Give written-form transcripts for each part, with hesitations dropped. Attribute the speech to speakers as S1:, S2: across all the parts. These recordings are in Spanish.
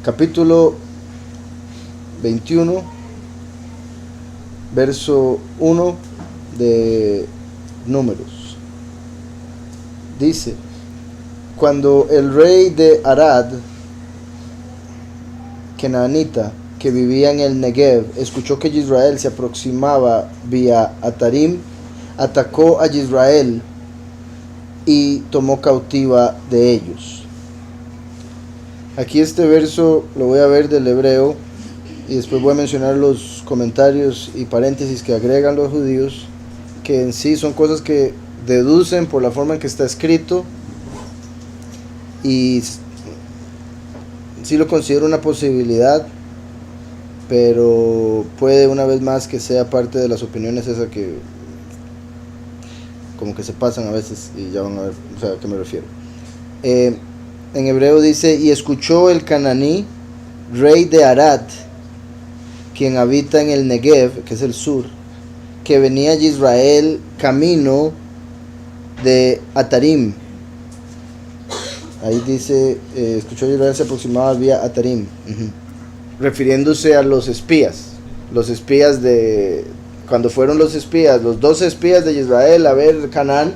S1: capítulo 21, verso 1 de Números. Dice: cuando el rey de Arad, Canaanita, que vivía en el Negev, escuchó que Israel se aproximaba vía Atarim, atacó a Israel y tomó cautiva de ellos. Aquí este verso lo voy a ver del hebreo y después voy a mencionar los comentarios y paréntesis que agregan los judíos, que en sí son cosas que deducen por la forma en que está escrito, y sí lo considero una posibilidad, pero puede una vez más que sea parte de las opiniones esas que como que se pasan a veces, y ya van a ver, o sea, a qué me refiero. En hebreo dice: y escuchó el cananí, rey de Arad, quien habita en el Negev, que es el sur, que venía de Israel camino de Atarim. Ahí dice, escuchó a Israel se aproximaba vía Atarim, refiriéndose a los espías de, cuando fueron los 12 espías de Israel a ver Canaán.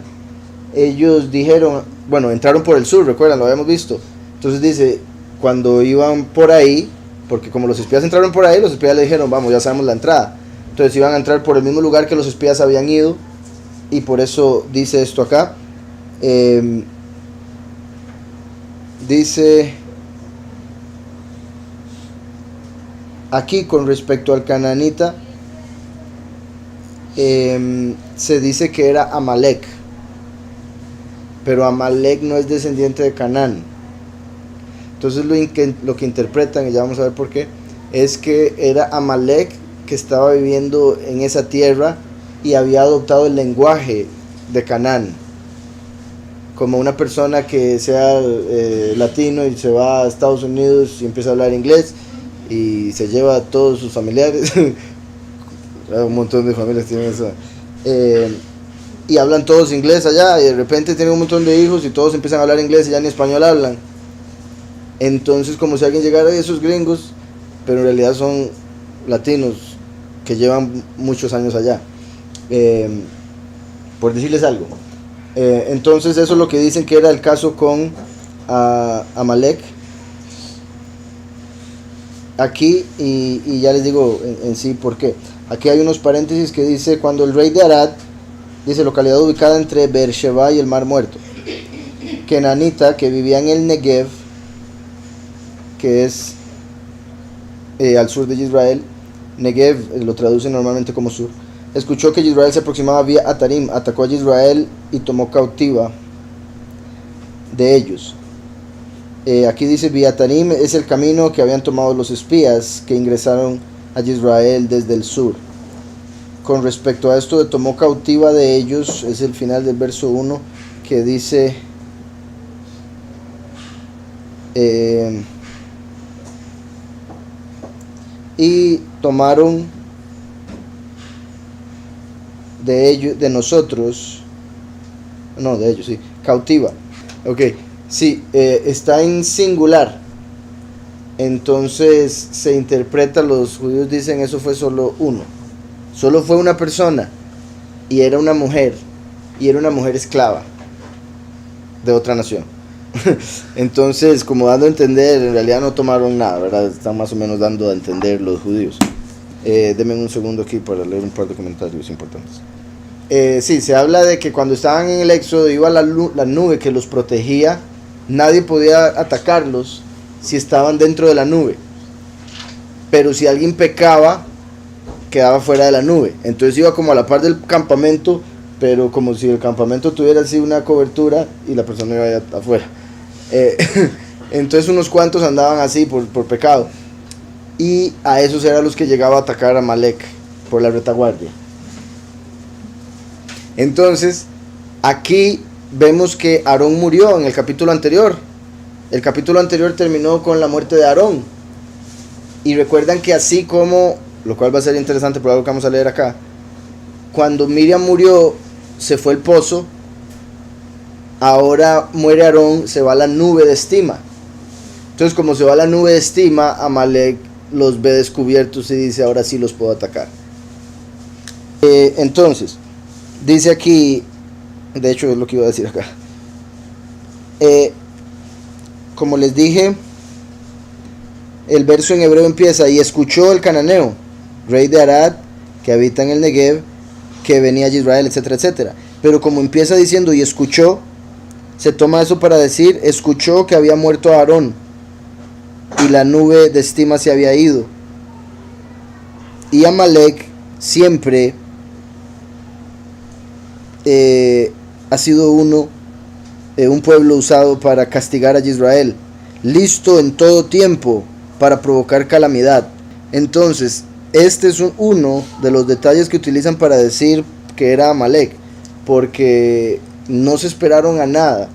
S1: Ellos dijeron, bueno, entraron por el sur, recuerdan, lo habíamos visto. Entonces dice, cuando iban por ahí, porque como los espías entraron por ahí, los espías le dijeron, vamos, ya sabemos la entrada. Entonces iban a entrar por el mismo lugar que los espías habían ido, y por eso dice esto acá. Dice aquí con respecto al cananita, se dice que era Amalek, pero Amalek no es descendiente de Canaán. Entonces lo que interpretan, y ya vamos a ver por qué, es que era Amalek que estaba viviendo en esa tierra y había adoptado el lenguaje de Canaán, como una persona que sea latino y se va a Estados Unidos y empieza a hablar inglés y se lleva a todos sus familiares. Un montón de familias tienen eso, y hablan todos inglés allá, y de repente tienen un montón de hijos y todos empiezan a hablar inglés y ya ni español hablan. Entonces, como si alguien llegara de esos gringos, pero en realidad son latinos que llevan muchos años allá, por decirles algo. Entonces eso es lo que dicen que era el caso con Amalek aquí, y ya les digo en sí por qué. Aquí hay unos paréntesis que dice: cuando el rey de Arad, dice localidad ubicada entre Beersheba y el Mar Muerto, Kenanita, que vivía en el Negev, que es al sur de Israel. Negev lo traducen normalmente como sur. Escuchó que Israel se aproximaba vía Atarim, atacó a Israel y tomó cautiva de ellos. Aquí dice vía Atarim es el camino que habían tomado los espías que ingresaron a Israel desde el sur. Con respecto a esto de tomó cautiva de ellos, es el final del verso 1, que dice y tomaron de ellos, de nosotros, no, de ellos, sí, cautiva. Ok, sí, está en singular. Entonces se interpreta, los judíos dicen, eso fue solo uno. Solo fue una persona, y era una mujer esclava de otra nación. Entonces, como dando a entender, en realidad no tomaron nada, ¿verdad? Están más o menos dando a entender los judíos. Denme un segundo aquí para leer un par de comentarios importantes. Sí, se habla de que cuando estaban en el éxodo iba la nube que los protegía. Nadie podía atacarlos si estaban dentro de la nube, pero si alguien pecaba quedaba fuera de la nube. Entonces iba como a la par del campamento, pero como si el campamento tuviera así una cobertura y la persona iba allá afuera. Entonces unos cuantos andaban así por pecado, y a esos eran los que llegaba a atacar a Amalek por la retaguardia. Entonces aquí vemos que Aarón murió en el capítulo anterior. El capítulo anterior terminó con la muerte de Aarón, y recuerdan que así como, lo cual va a ser interesante por algo que vamos a leer acá, cuando Miriam murió se fue el pozo, ahora muere Aarón, se va la nube de estima. Entonces, como se va la nube de estima, Amalek los ve descubiertos y dice, ahora sí los puedo atacar. Entonces, dice aquí, de hecho es lo que iba a decir acá. Como les dije, el verso en hebreo empieza, y escuchó el cananeo, rey de Arad, que habita en el Negev, que venía de Israel, etcétera, etcétera. Pero como empieza diciendo, y escuchó, se toma eso para decir, escuchó que había muerto Aarón, y la nube de estima se había ido. Y Amalek siempre ha sido un pueblo usado para castigar a Israel, listo en todo tiempo para provocar calamidad. Entonces, este es uno de los detalles que utilizan para decir que era Amalek, porque no se esperaron a nada,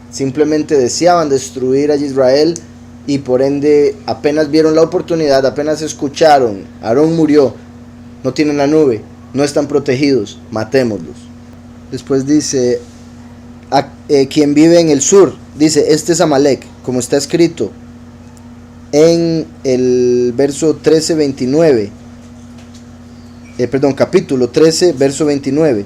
S1: simplemente deseaban destruir a Israel, y por ende apenas vieron la oportunidad, apenas escucharon, Aarón murió, no tienen la nube, no están protegidos, matémoslos. Después dice, quien vive en el sur, dice, este es Amalek, como está escrito en el verso 13-29, capítulo 13, verso 29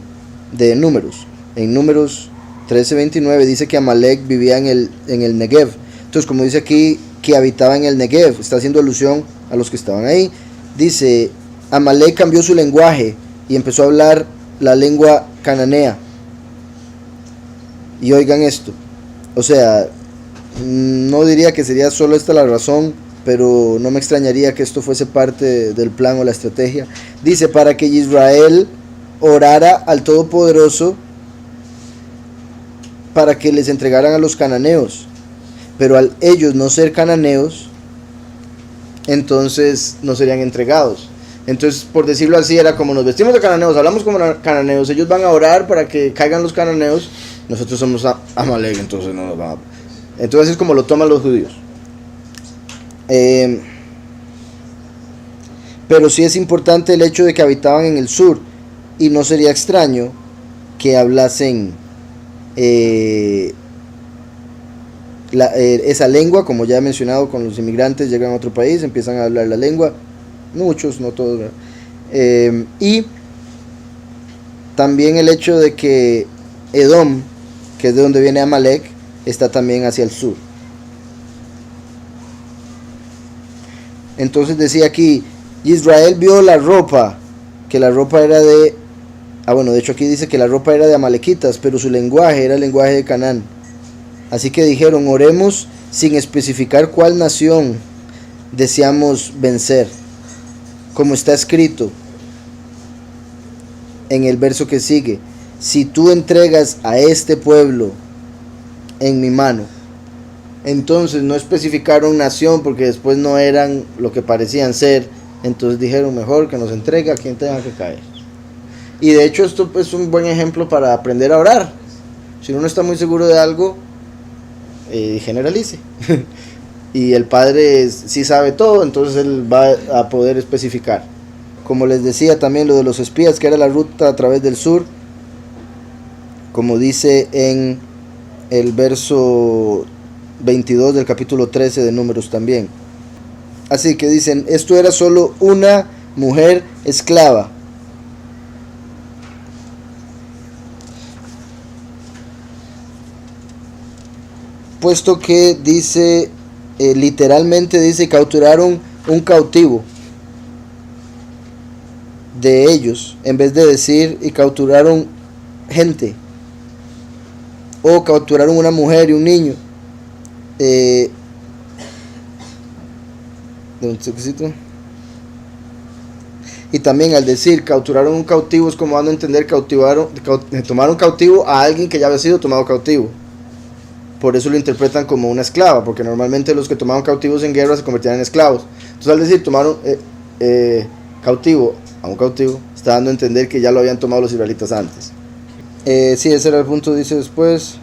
S1: de Números. En Números 13-29 dice que Amalek vivía en el Negev. Entonces, como dice aquí que habitaba en el Negev, está haciendo alusión a los que estaban ahí. Dice, Amalek cambió su lenguaje y empezó a hablar la lengua cananea. Y oigan esto, o sea, no diría que sería solo esta la razón, pero no me extrañaría que esto fuese parte del plan o la estrategia. Dice, para que Israel orara al Todopoderoso para que les entregaran a los cananeos, pero al ellos no ser cananeos, entonces no serían entregados. Entonces, por decirlo así, era como nos vestimos de cananeos, hablamos como cananeos, ellos van a orar para que caigan los cananeos, nosotros somos Amalek, entonces no nos van a... Entonces es como lo toman los judíos. Pero sí es importante el hecho de que habitaban en el sur, y no sería extraño que hablasen esa lengua, como ya he mencionado, con los inmigrantes llegan a otro país, empiezan a hablar la lengua, muchos, no todos, y también el hecho de que Edom, que es de donde viene Amalek, está también hacia el sur. Entonces decía aquí, Israel vio la ropa, que la ropa era de... de hecho aquí dice que la ropa era de amalequitas, pero su lenguaje era el lenguaje de Canaán. Así que dijeron, oremos sin especificar cuál nación deseamos vencer, como está escrito en el verso que sigue, si tú entregas a este pueblo en mi mano. Entonces no especificaron nación, porque después no eran lo que parecían ser. Entonces dijeron, mejor que nos entregue a quien tenga que caer. Y de hecho esto es un buen ejemplo para aprender a orar. Si uno no está muy seguro de algo, generalice. Y el Padre sí sabe todo, entonces Él va a poder especificar. Como les decía también lo de los espías, que era la ruta a través del sur, como dice en el verso 22 del capítulo 13 de Números también. Así que dicen, esto era solo una mujer esclava. Puesto que dice, literalmente dice, capturaron un cautivo de ellos, en vez de decir, y capturaron gente, o capturaron una mujer y un niño. Y también al decir capturaron un cautivo, es como dando a entender tomaron cautivo a alguien que ya había sido tomado cautivo. Por eso lo interpretan como una esclava, porque normalmente los que tomaban cautivos en guerra se convertían en esclavos. Entonces al decir tomaron cautivo a un cautivo, está dando a entender que ya lo habían tomado los israelitas antes. Sí, ese era el punto, dice después.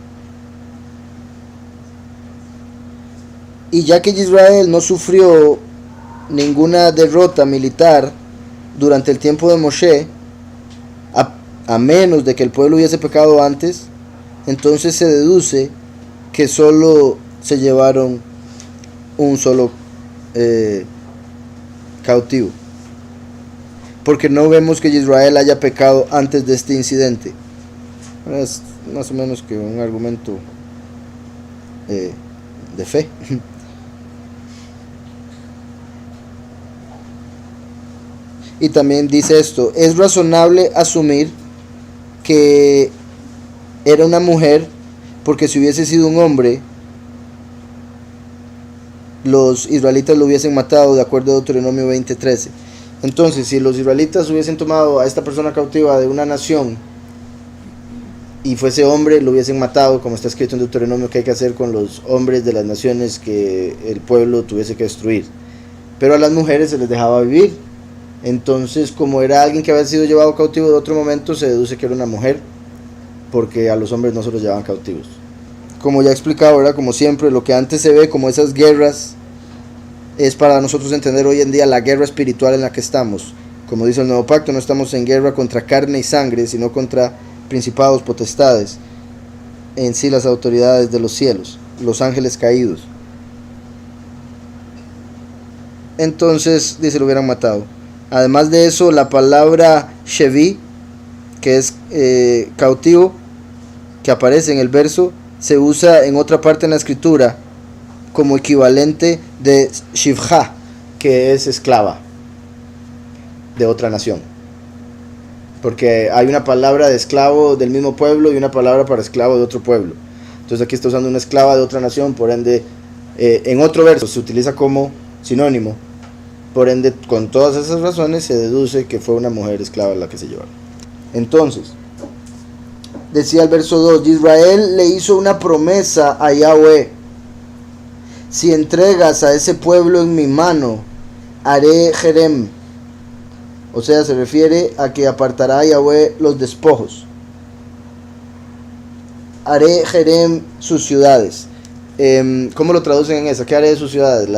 S1: Y ya que Israel no sufrió ninguna derrota militar durante el tiempo de Moshe, a menos de que el pueblo hubiese pecado antes, entonces se deduce que solo se llevaron un solo cautivo, porque no vemos que Israel haya pecado antes de este incidente. Es más o menos que un argumento de fe. Y también dice esto: es razonable asumir que era una mujer, porque si hubiese sido un hombre, los israelitas lo hubiesen matado, de acuerdo a Deuteronomio 20:13. Entonces, si los israelitas hubiesen tomado a esta persona cautiva de una nación y fuese hombre, lo hubiesen matado, como está escrito en Deuteronomio que hay que hacer con los hombres de las naciones que el pueblo tuviese que destruir. Pero a las mujeres se les dejaba vivir. Entonces, como era alguien que había sido llevado cautivo de otro momento, se deduce que era una mujer, porque a los hombres no se los llevaban cautivos. Como ya he explicado, ¿verdad? Como siempre, lo que antes se ve como esas guerras es para nosotros entender hoy en día la guerra espiritual en la que estamos. Como dice el Nuevo Pacto, no estamos en guerra contra carne y sangre, sino contra principados, potestades, en sí las autoridades de los cielos, los ángeles caídos. Entonces, dice, lo hubieran matado. Además de eso, la palabra Shevi, que es cautivo, que aparece en el verso, se usa en otra parte en la escritura como equivalente de Shivha, que es esclava de otra nación. Porque hay una palabra de esclavo del mismo pueblo y una palabra para esclavo de otro pueblo. Entonces aquí está usando una esclava de otra nación, por ende, en otro verso se utiliza como sinónimo. Por ende, con todas esas razones se deduce que fue una mujer esclava la que se llevaron. Entonces, decía el verso 2, Israel le hizo una promesa a Yahweh: si entregas a ese pueblo en mi mano, haré Jerem. O sea, se refiere a que apartará a Yahweh los despojos. Haré Jerem sus ciudades. ¿Cómo lo traducen en esa? ¿Qué haré de sus ciudades?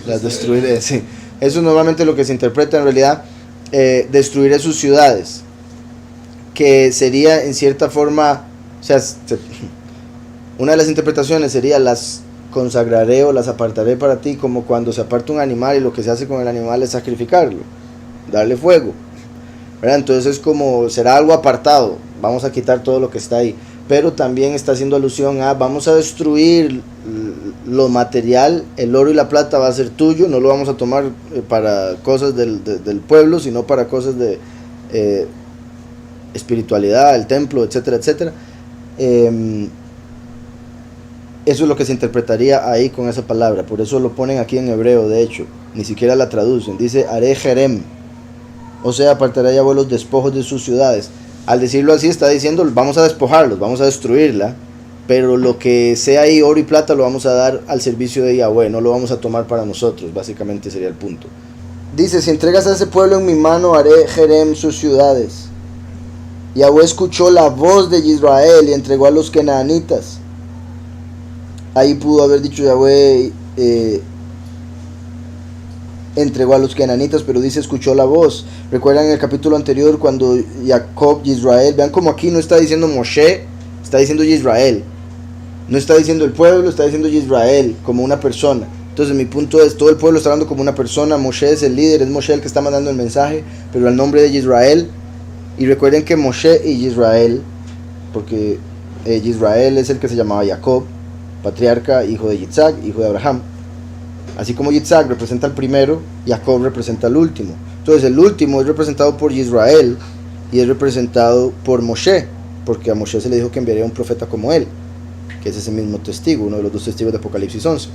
S1: Las destruiré, sí. Eso es normalmente lo que se interpreta en realidad. Destruiré sus ciudades, que sería en cierta forma, o sea, una de las interpretaciones sería: las consagraré o las apartaré para ti, como cuando se aparta un animal y lo que se hace con el animal es sacrificarlo, darle fuego, ¿verdad? Entonces es como, será algo apartado, vamos a quitar todo lo que está ahí. Pero también está haciendo alusión a: vamos a destruir lo material, el oro y la plata va a ser tuyo, no lo vamos a tomar para cosas del pueblo, sino para cosas de espiritualidad, el templo, etcétera, etcétera. Eso es lo que se interpretaría ahí con esa palabra. Por eso lo ponen aquí en hebreo, de hecho, ni siquiera la traducen. Dice haré Jerem, o sea, apartará Yahweh los despojos de sus ciudades. Al decirlo así está diciendo: vamos a despojarlos, vamos a destruirla, pero lo que sea ahí, oro y plata, lo vamos a dar al servicio de Yahweh, no lo vamos a tomar para nosotros. Básicamente sería el punto. Dice: si entregas a ese pueblo en mi mano, haré Jerem sus ciudades. Yahweh escuchó la voz de Israel y entregó a los kenanitas. Ahí pudo haber dicho Yahweh entregó a los kenanitas, pero dice escuchó la voz. Recuerdan en el capítulo anterior cuando Jacob y Israel, vean como aquí no está diciendo Moshe, está diciendo Israel. No está diciendo el pueblo, está diciendo Israel como una persona. Entonces mi punto es, todo el pueblo está hablando como una persona. Moshe es el líder, es Moshe el que está mandando el mensaje, pero al nombre de Israel. Y recuerden que Moshe y Israel, porque Israel es el que se llamaba Jacob, patriarca, hijo de Yitzhak, hijo de Abraham. Así como Yitzhak representa al primero, Jacob representa al último. Entonces el último es representado por Israel y es representado por Moshe, porque a Moshe se le dijo que enviaría un profeta como él, que es ese mismo testigo, uno de los dos testigos de Apocalipsis 11.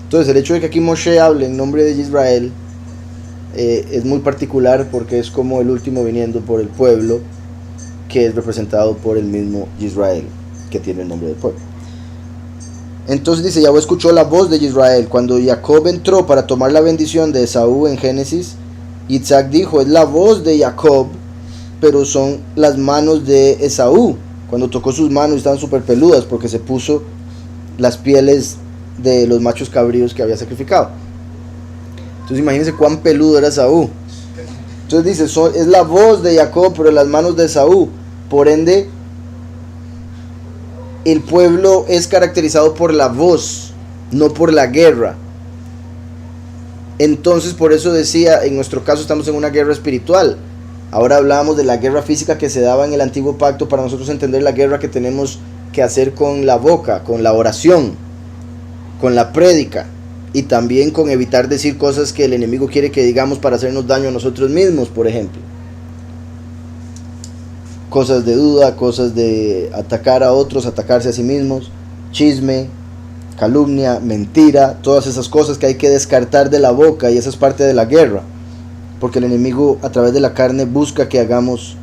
S1: Entonces el hecho de que aquí Moshe hable en nombre de Israel es muy particular, porque es como el último viniendo por el pueblo, que es representado por el mismo Israel, que tiene el nombre del pueblo. Entonces dice, Yahweh escuchó la voz de Israel. Cuando Jacob entró para tomar la bendición de Esaú en Génesis, Yitzhak dijo, es la voz de Jacob, pero son las manos de Esaú. Cuando tocó sus manos estaban súper peludas, porque se puso las pieles de los machos cabríos que había sacrificado. Entonces imagínense cuán peludo era Esaú. Entonces dice, es la voz de Jacob, pero las manos de Esaú. Por ende, el pueblo es caracterizado por la voz no por la guerra. Entonces por eso decía, en nuestro caso estamos en una guerra espiritual. Ahora hablábamos de la guerra física que se daba en el antiguo pacto para nosotros entender la guerra que tenemos que hacer con la boca, con la oración, con la prédica y también con evitar decir cosas que el enemigo quiere que digamos para hacernos daño a nosotros mismos, por ejemplo. Cosas de duda, cosas de atacar a otros, atacarse a sí mismos, chisme, calumnia, mentira, todas esas cosas que hay que descartar de la boca, y esa es parte de la guerra, porque el enemigo a través de la carne busca que hagamos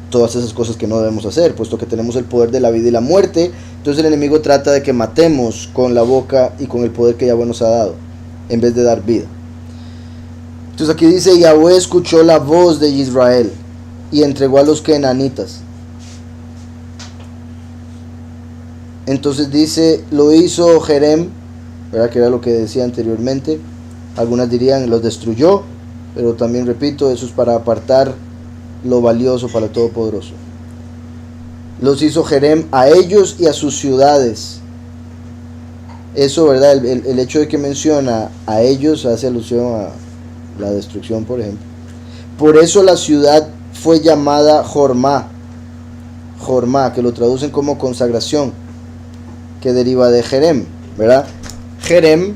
S1: todas esas cosas que no debemos hacer, puesto que tenemos el poder de la vida y la muerte. Entonces el enemigo trata de que matemos con la boca y con el poder que Yahweh nos ha dado, en vez de dar vida. Entonces aquí dice, Yahweh escuchó la voz de Israel y entregó a los kenanitas. Entonces dice, lo hizo Jerem, ¿verdad? Que era lo que decía anteriormente. Algunas dirían, los destruyó, pero también repito, eso es para apartar lo valioso para el Todopoderoso. Los hizo Jerem a ellos y a sus ciudades. Eso, ¿verdad? El hecho de que menciona a ellos hace alusión a la destrucción, por ejemplo. Por eso la ciudad fue llamada Jormá, que lo traducen como consagración, que deriva de Jerem, ¿verdad? Jerem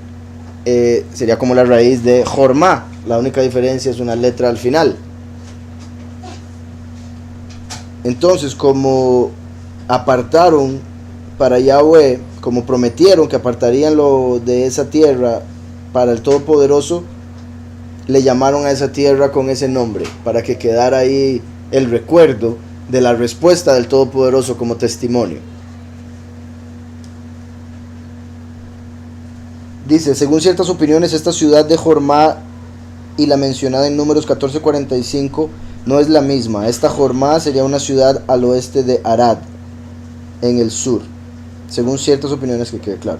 S1: sería como la raíz de Jormá, la única diferencia es una letra al final. Entonces, como apartaron para Yahweh, como prometieron que apartarían lo de esa tierra para el Todopoderoso, le llamaron a esa tierra con ese nombre, para que quedara ahí el recuerdo de la respuesta del Todopoderoso como testimonio. Dice, según ciertas opiniones, esta ciudad de Jormá y la mencionada en Números 14:45 no es la misma. Esta Jormá sería una ciudad al oeste de Arad, en el sur, según ciertas opiniones, que quede claro.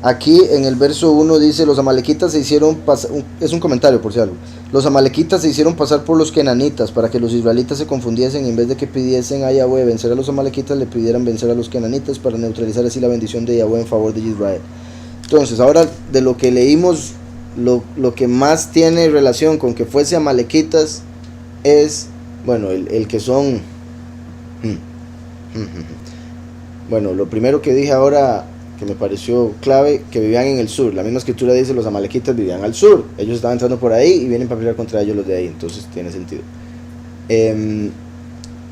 S1: Aquí en el verso 1 dice, los amalequitas se hicieron pasar, es un comentario por si algo, los amalequitas se hicieron pasar por los kenanitas para que los israelitas se confundiesen, y en vez de que pidiesen a Yahweh vencer a los amalequitas, le pidieran vencer a los kenanitas para neutralizar así la bendición de Yahweh en favor de Israel. Entonces, ahora de lo que leímos, lo que más tiene relación con que fuese amalequitas es, bueno, el que son, bueno, lo primero que dije ahora, que me pareció clave, que vivían en el sur. La misma escritura dice, los amalequitas vivían al sur, ellos estaban entrando por ahí y vienen para pelear contra ellos los de ahí, entonces tiene sentido.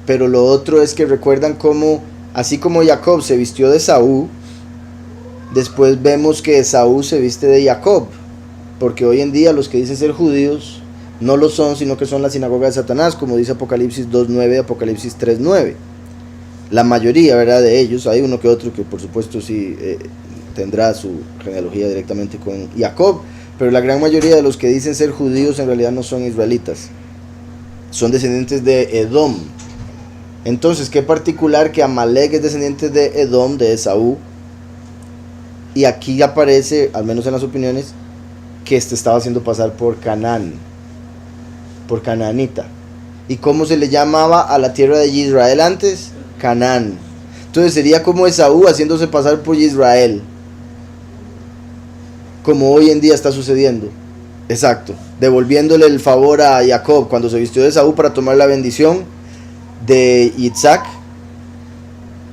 S1: Pero lo otro es que recuerdan cómo, así como Jacob se vistió de Esaú, después vemos que Esaú se viste de Jacob, porque hoy en día los que dicen ser judíos no lo son, sino que son la sinagoga de Satanás, como dice Apocalipsis 2.9 y Apocalipsis 3.9. La mayoría, ¿verdad?, de ellos, hay uno que otro que por supuesto sí tendrá su genealogía directamente con Jacob, pero la gran mayoría de los que dicen ser judíos en realidad no son israelitas, son descendientes de Edom. Entonces, qué particular que Amalek es descendiente de Edom, de Esaú, y aquí aparece, al menos en las opiniones, que estaba haciendo pasar por Canaán, por canaanita. ¿Y cómo se le llamaba a la tierra de Israel antes? Canaán. Entonces sería como Esaú haciéndose pasar por Israel, como hoy en día está sucediendo. Exacto, devolviéndole el favor a Jacob cuando se vistió de Esaú para tomar la bendición de Isaac.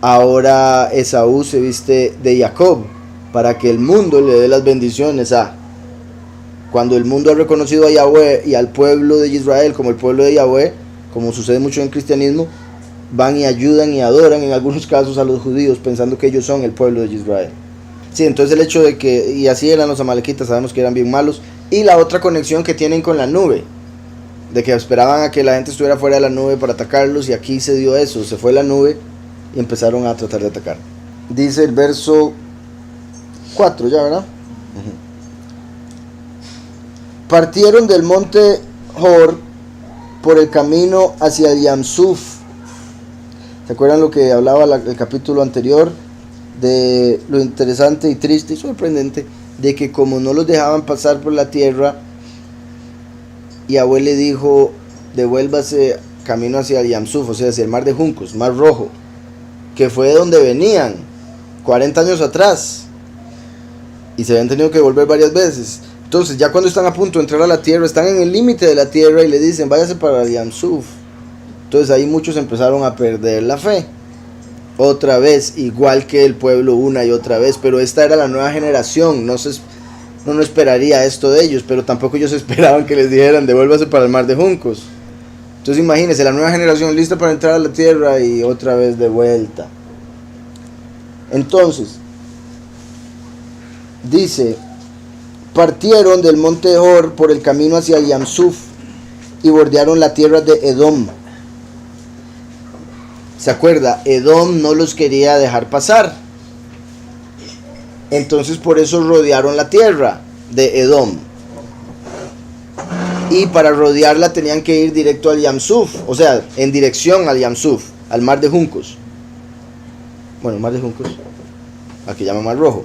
S1: Ahora Esaú se viste de Jacob para que el mundo le dé las bendiciones a. Cuando el mundo ha reconocido a Yahweh y al pueblo de Israel como el pueblo de Yahweh, como sucede mucho en el cristianismo, van y ayudan y adoran en algunos casos a los judíos pensando que ellos son el pueblo de Israel. Sí, entonces el hecho de que, y así eran los amalequitas, sabemos que eran bien malos. Y la otra conexión que tienen con la nube, de que esperaban a que la gente estuviera fuera de la nube para atacarlos, y aquí se dio eso, se fue la nube y empezaron a tratar de atacar. Dice el verso 4 ya, ¿verdad? Partieron del monte Hor por el camino hacia el Yamsuf. ¿Se acuerdan lo que hablaba el capítulo anterior? De lo interesante y triste y sorprendente de que como no los dejaban pasar por la tierra, Yahweh le dijo, devuélvase camino hacia el Yamsuf, o sea, hacia el mar de juncos, mar rojo, que fue de donde venían 40 años atrás, y se habían tenido que devolver varias veces. Entonces ya cuando están a punto de entrar a la tierra, están en el límite de la tierra y le dicen váyase para el Yam Suf. Entonces ahí muchos empezaron a perder la fe. Otra vez, igual que el pueblo una y otra vez, pero esta era la nueva generación, no esperaría esto de ellos, pero tampoco ellos esperaban que les dijeran devuélvase para el mar de juncos. Entonces imagínense, la nueva generación lista para entrar a la tierra y otra vez de vuelta. Entonces, dice, partieron del monte Hor por el camino hacia el Yam Suf y bordearon la tierra de Edom. ¿Se acuerda? Edom no los quería dejar pasar. Entonces por eso rodearon la tierra de Edom. Y para rodearla tenían que ir directo al Yam Suf, o sea, en dirección al Yam Suf, al mar de juncos. Bueno, mar de juncos, aquí llama mar rojo.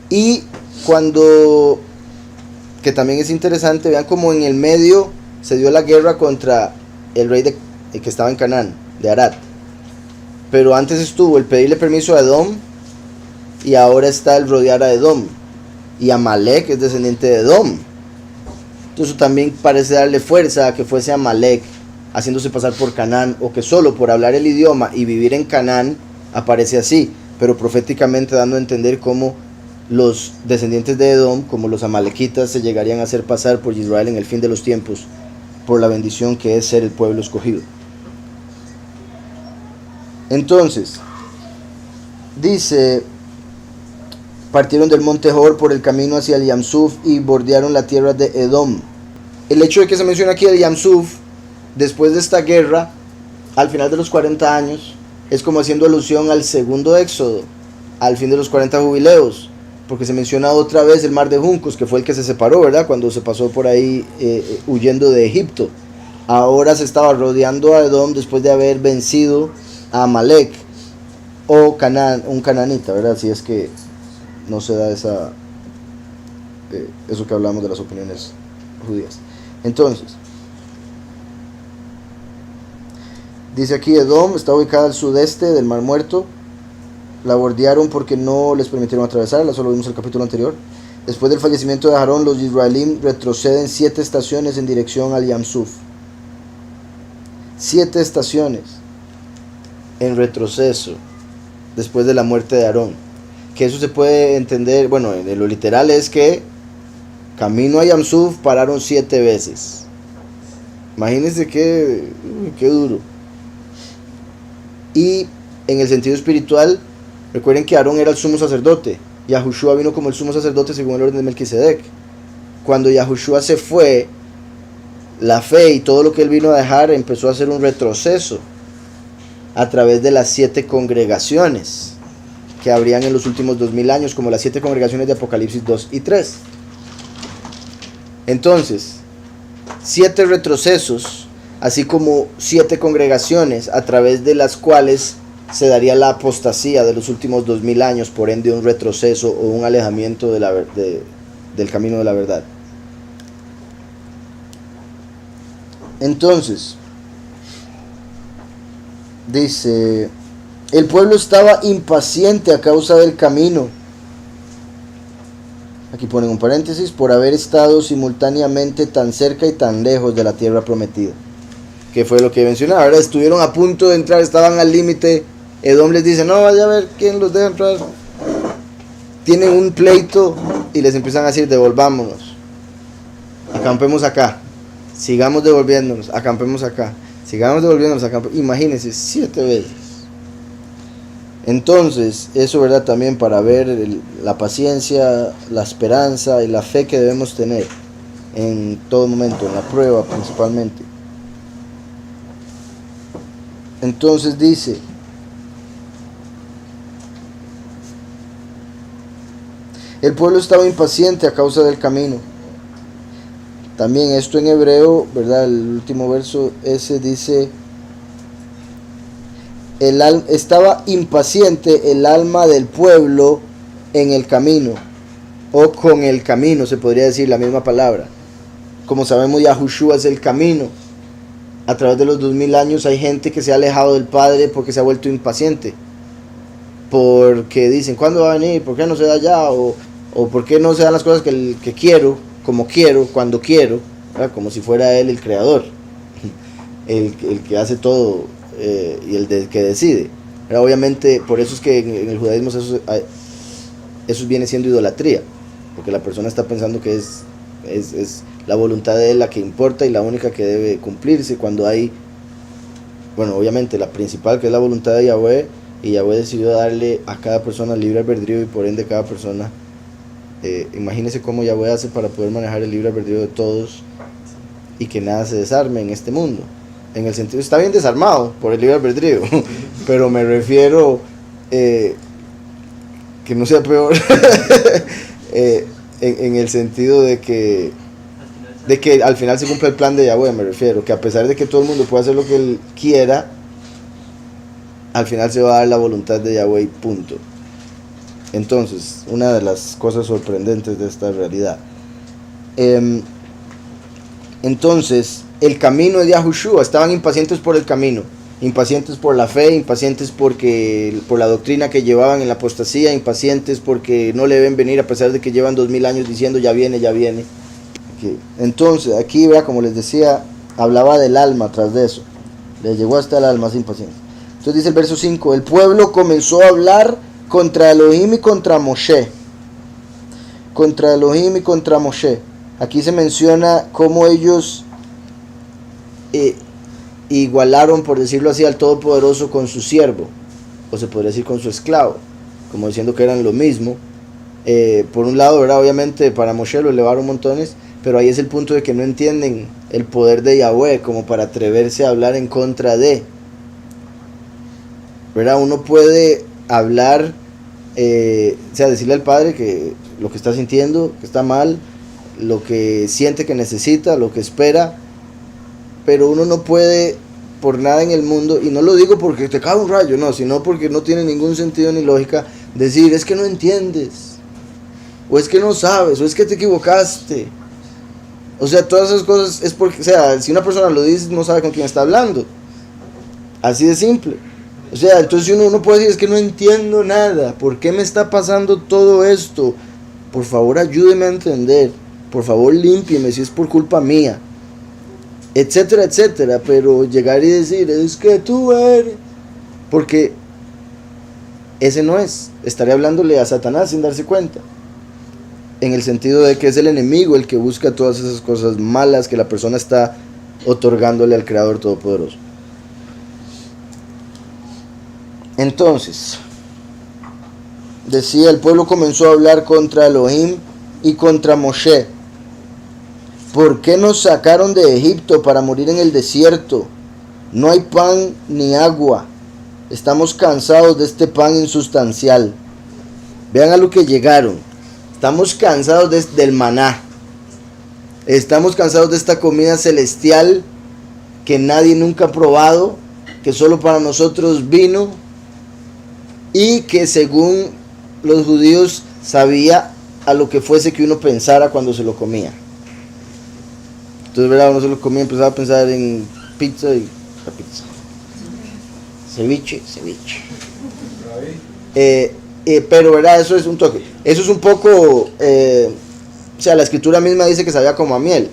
S1: Y cuando, que también es interesante, vean como en el medio se dio la guerra contra el rey que estaba en Canaán, de Arad. Pero antes estuvo el pedirle permiso a Edom, y ahora está el rodear a Edom. Y Amalek es descendiente de Edom. Entonces también parece darle fuerza a que fuese Amalek, haciéndose pasar por Canaán, o que solo por hablar el idioma y vivir en Canaán aparece así, pero proféticamente dando a entender cómo los descendientes de Edom, como los amalequitas, se llegarían a hacer pasar por Israel en el fin de los tiempos, por la bendición que es ser el pueblo escogido. Entonces, dice, partieron del monte Hor por el camino hacia el Yam Suf y bordearon la tierra de Edom. El hecho de que se menciona aquí el Yam Suf, después de esta guerra, al final de los 40 años, es como haciendo alusión al segundo éxodo, al fin de los 40 jubileos, porque se menciona otra vez el mar de juncos, que fue el que se separó, ¿verdad? Cuando se pasó por ahí huyendo de Egipto. Ahora se estaba rodeando a Edom después de haber vencido a Amalek, o Canaán, un cananita, ¿verdad? Si es que no se da eso que hablamos de las opiniones judías. Entonces, dice aquí, Edom está ubicada al sudeste del Mar Muerto. La bordearon porque no les permitieron atravesarla, eso lo vimos en el capítulo anterior. Después del fallecimiento de Aarón, los israelíes retroceden 7 estaciones en dirección al Yam Suf. 7 estaciones en retroceso después de la muerte de Aarón. Que eso se puede entender, bueno, en lo literal es que camino a Yam Suf pararon 7 veces. Imagínense qué duro. Y en el sentido espiritual, recuerden que Aarón era el sumo sacerdote. Yahushua vino como el sumo sacerdote según el orden de Melquisedec. Cuando Yahushua se fue, la fe y todo lo que él vino a dejar empezó a hacer un retroceso a través de las 7 congregaciones que habrían en los últimos 2000 años, como las 7 congregaciones de Apocalipsis 2 y 3. Entonces, 7 retrocesos, así como 7 congregaciones a través de las cuales se daría la apostasía de los últimos 2000 años, por ende un retroceso o un alejamiento del camino de la verdad. Entonces, dice, el pueblo estaba impaciente a causa del camino. Aquí ponen un paréntesis, por haber estado simultáneamente tan cerca y tan lejos de la tierra prometida. Que fue lo que mencionaba, ahora estuvieron a punto de entrar, estaban al límite. Edom les dice, no, vaya a ver quién los deja entrar. Tienen un pleito y les empiezan a decir, devolvámonos. Acampemos acá. Sigamos devolviéndonos, acampemos acá. Sigamos devolviéndonos, acampemos. Imagínense, 7 veces. Entonces, eso, ¿verdad? También para ver la paciencia, la esperanza y la fe que debemos tener en todo momento, en la prueba principalmente. Entonces dice, el pueblo estaba impaciente a causa del camino. También esto en hebreo, ¿verdad? El último verso ese dice, estaba impaciente el alma del pueblo en el camino, o con el camino, se podría decir la misma palabra. Como sabemos, Yahushua es el camino. A través de los 2000 años hay gente que se ha alejado del Padre porque se ha vuelto impaciente, porque dicen, ¿cuándo va a venir? ¿Por qué no se da ya? O ¿por qué no se dan las cosas que quiero, como quiero, cuando quiero? ¿Verdad? Como si fuera él el creador, el que hace todo y que decide. ¿Verdad? Obviamente, por eso es que en el judaísmo eso viene siendo idolatría, porque la persona está pensando que es la voluntad de él la que importa y la única que debe cumplirse, cuando hay, bueno, obviamente la principal, que es la voluntad de Yahweh, y Yahweh decidió darle a cada persona libre albedrío, y por ende cada persona, imagínese cómo Yahweh hace para poder manejar el libre albedrío de todos y que nada se desarme en este mundo. En el sentido, está bien desarmado por el libre albedrío, pero me refiero que no sea peor en el sentido de que al final se cumple el plan de Yahweh. Me refiero que a pesar de que todo el mundo puede hacer lo que él quiera, al final se va a dar la voluntad de Yahweh y punto. Entonces, una de las cosas sorprendentes de esta realidad. Entonces, el camino de Yahushua, estaban impacientes por el camino, impacientes por la fe, impacientes por la doctrina que llevaban en la apostasía, impacientes porque no le ven venir a pesar de que llevan 2000 años diciendo ya viene, ya viene. Okay. Entonces, aquí, vea, como les decía, hablaba del alma tras de eso, le llegó hasta el alma, esa impaciencia. Entonces dice el verso 5, el pueblo comenzó a hablar contra Elohim y contra Moshe. Contra Elohim y contra Moshe. Aquí se menciona cómo ellos igualaron, por decirlo así, al Todopoderoso con su siervo, o se podría decir con su esclavo, como diciendo que eran lo mismo. Por un lado, ¿verdad? Obviamente para Moshe lo elevaron montones, pero ahí es el punto de que no entienden el poder de Yahweh como para atreverse a hablar en contra de, ¿verdad? Uno puede hablar, o sea, decirle al Padre que lo que está sintiendo, que está mal, lo que siente que necesita, lo que espera, pero uno no puede por nada en el mundo, y no lo digo porque te cae un rayo, no, sino porque no tiene ningún sentido ni lógica, decir, es que no entiendes, o es que no sabes, o es que te equivocaste. O sea, todas esas cosas es porque, o sea, si una persona lo dice, no sabe con quién está hablando. Así de simple. O sea, entonces uno puede decir, es que no entiendo nada, ¿por qué me está pasando todo esto? Por favor, ayúdeme a entender, por favor, límpieme si es por culpa mía, etcétera, etcétera. Pero llegar y decir, es que tú eres, porque ese no es, estaría hablándole a Satanás sin darse cuenta, en el sentido de que es el enemigo el que busca todas esas cosas malas que la persona está otorgándole al Creador Todopoderoso. Entonces, decía, el pueblo comenzó a hablar contra Elohim y contra Moshe. ¿Por qué nos sacaron de Egipto para morir en el desierto? No hay pan ni agua. Estamos cansados de este pan insustancial. Vean a lo que llegaron. Estamos cansados del maná. Estamos cansados de esta comida celestial que nadie nunca ha probado, que solo para nosotros vino, y que según los judíos sabía a lo que fuese que uno pensara cuando se lo comía. Entonces, ¿verdad? Uno se lo comía, empezaba a pensar en pizza y la pizza. Ceviche. Pero, ¿verdad? Eso es un toque. Eso es un poco, o sea, la escritura misma dice que sabía como a miel.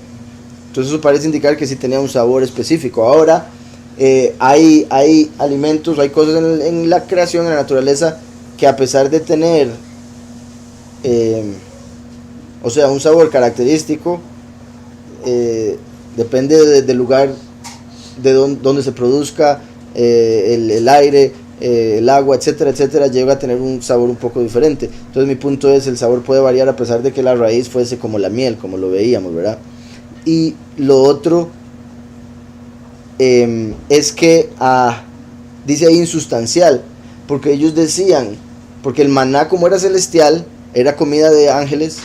S1: Entonces eso parece indicar que sí tenía un sabor específico. Ahora, hay alimentos, hay cosas en la creación, en la naturaleza, que a pesar de tener, o sea, un sabor característico, depende del lugar de donde se produzca, el aire, el agua, etcétera, etcétera, llega a tener un sabor un poco diferente. Entonces mi punto es, el sabor puede variar a pesar de que la raíz fuese como la miel, como lo veíamos, ¿verdad? Y lo otro es que dice ahí insustancial, porque ellos decían, porque el maná, como era celestial, era comida de ángeles,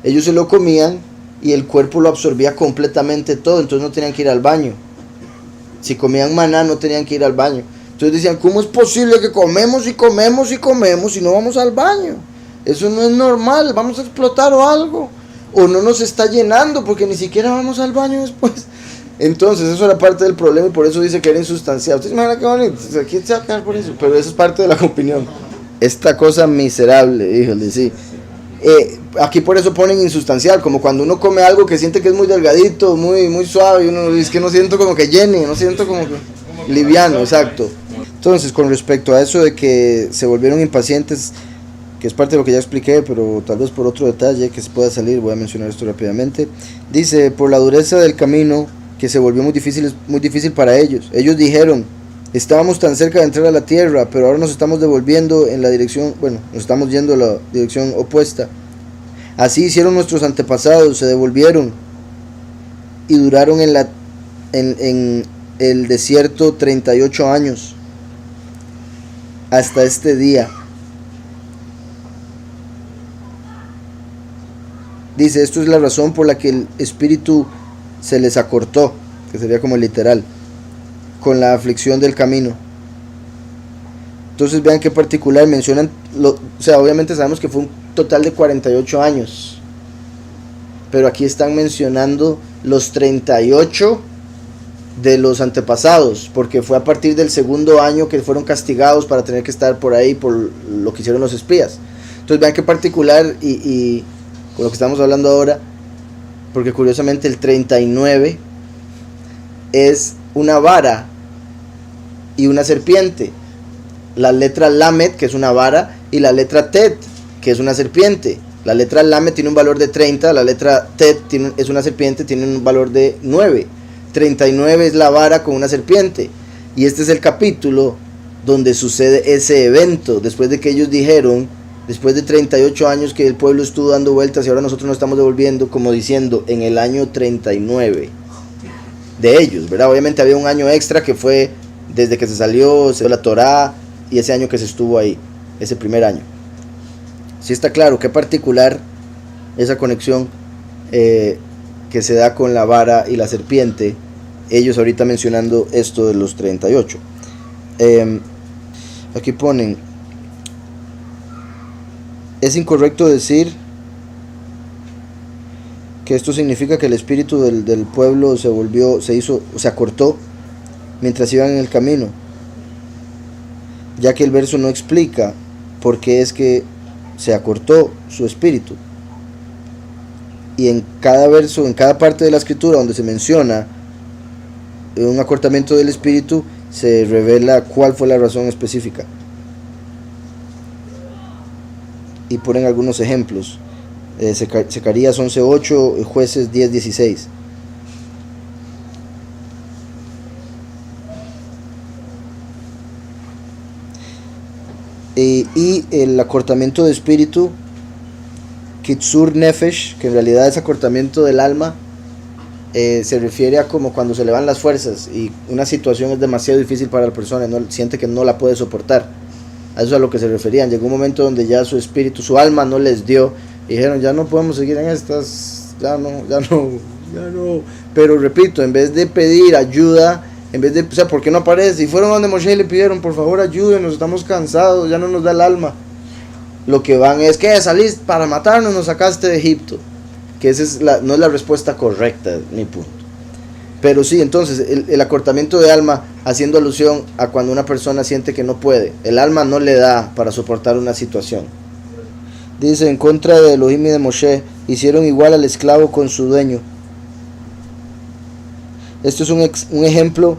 S1: ellos se lo comían y el cuerpo lo absorbía completamente todo, entonces no tenían que ir al baño. Si comían maná no tenían que ir al baño. Entonces decían, ¿cómo es posible que comemos y no vamos al baño? Eso no es normal, vamos a explotar o algo. O no nos está llenando porque ni siquiera vamos al baño después. Entonces eso era parte del problema y por eso dice que era insustancial. Ustedes se imaginan qué bonito, aquí se va a quedar por eso, pero eso es parte de la opinión. esta cosa miserable, híjole, sí. Aquí por eso ponen insustancial, como cuando uno come algo que siente que es muy delgadito, muy suave, y uno dice que no siento como que llene, no siento como que liviano, exacto. Entonces, con respecto a eso de que se volvieron impacientes, que es parte de lo que ya expliqué, pero tal vez por otro detalle que se pueda salir, voy a mencionar esto rápidamente. Dice, por la dureza del camino, que se volvió muy difícil para ellos. Ellos dijeron, estábamos tan cerca de entrar a la tierra, pero ahora nos estamos devolviendo en la dirección, bueno, nos estamos yendo a la dirección opuesta. Así hicieron nuestros antepasados, se devolvieron y duraron en el desierto 38 años, hasta este día. Dice, esto es la razón por la que el espíritu se les acortó, que sería como literal, con la aflicción del camino. Entonces vean qué particular mencionan, o sea, obviamente sabemos que fue un total de 48 años, pero aquí están mencionando los 38 de los antepasados, porque fue a partir del segundo año que fueron castigados para tener que estar por ahí por lo que hicieron los espías. Entonces vean qué particular y con lo que estamos hablando ahora, porque curiosamente el 39 es una vara y una serpiente. La letra Lamet, que es una vara, y la letra Tet, que es una serpiente. La letra Lamet tiene un valor de 30, la letra Tet es una serpiente, tiene un valor de 9. 39 es la vara con una serpiente. Y este es el capítulo donde sucede ese evento, después de que ellos dijeron, después de 38 años que el pueblo estuvo dando vueltas y ahora nosotros nos estamos devolviendo, como diciendo, en el año 39 de ellos, ¿verdad? Obviamente había un año extra que fue desde que se salió la Torá y ese año que se estuvo ahí, ese primer año. Sí está claro, qué particular esa conexión que se da con la vara y la serpiente, ellos ahorita mencionando esto de los 38. Aquí ponen, es incorrecto decir que esto significa que el espíritu del pueblo se acortó mientras iban en el camino, ya que el verso no explica por qué es que se acortó su espíritu. Y en cada verso, en cada parte de la escritura donde se menciona un acortamiento del espíritu, se revela cuál fue la razón específica. Y ponen algunos ejemplos. Zacarías 11:8, Jueces 10:16. Y el acortamiento de espíritu, Kitsur Nefesh, que en realidad es acortamiento del alma, se refiere a como cuando se le van las fuerzas y una situación es demasiado difícil para la persona, siente que no la puede soportar. A eso es a lo que se referían. Llegó un momento donde ya su espíritu, su alma no les dio, y dijeron, ya no podemos seguir en estas, ya no. Pero repito, en vez de pedir ayuda, ¿por qué no aparece? Y fueron donde Moshe y le pidieron, por favor ayúdenos, estamos cansados, ya no nos da el alma. Lo que van es, que salís para matarnos, nos sacaste de Egipto. Que esa no es la respuesta correcta, ni punto. Pero sí, entonces, el acortamiento de alma, haciendo alusión a cuando una persona siente que no puede. El alma no le da para soportar una situación. Dice, en contra de Elohim y de Moshe, hicieron igual al esclavo con su dueño. Esto es un ejemplo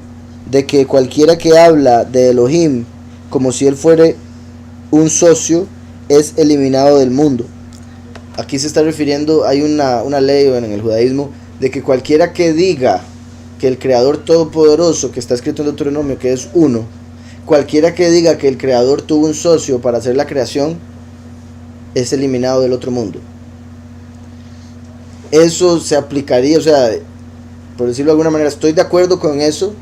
S1: de que cualquiera que habla de Elohim como si él fuera un socio, es eliminado del mundo. Aquí se está refiriendo, hay una ley en el judaísmo, de que cualquiera que diga que el Creador Todopoderoso, que está escrito en Deuteronomio, que es uno, cualquiera que diga que el Creador tuvo un socio para hacer la creación, es eliminado del otro mundo. Eso se aplicaría, o sea, por decirlo de alguna manera, estoy de acuerdo con eso,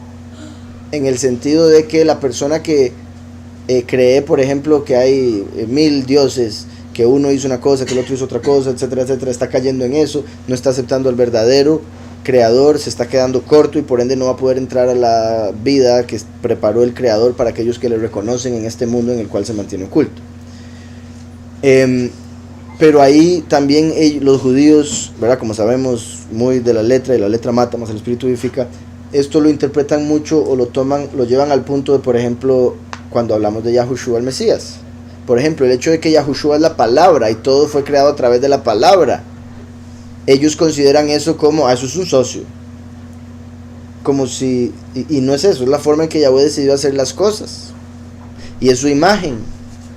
S1: en el sentido de que la persona que cree, por ejemplo, que hay 1000 dioses, que uno hizo una cosa, que el otro hizo otra cosa, etcétera, etcétera, está cayendo en eso, no está aceptando al verdadero creador, se está quedando corto y por ende no va a poder entrar a la vida que preparó el creador para aquellos que le reconocen en este mundo en el cual se mantiene oculto. Pero ahí también los judíos, ¿verdad? Como sabemos, muy de la letra, y la letra mata, más el espíritu vivifica, esto lo interpretan mucho o lo llevan al punto de, por ejemplo, cuando hablamos de Yahushua el Mesías, Por ejemplo, el hecho de que Yahushua es la palabra y todo fue creado a través de la palabra. Ellos consideran eso como, eso es un socio. Como si, y no es eso, es la forma en que Yahweh decidió hacer las cosas. Y es su imagen.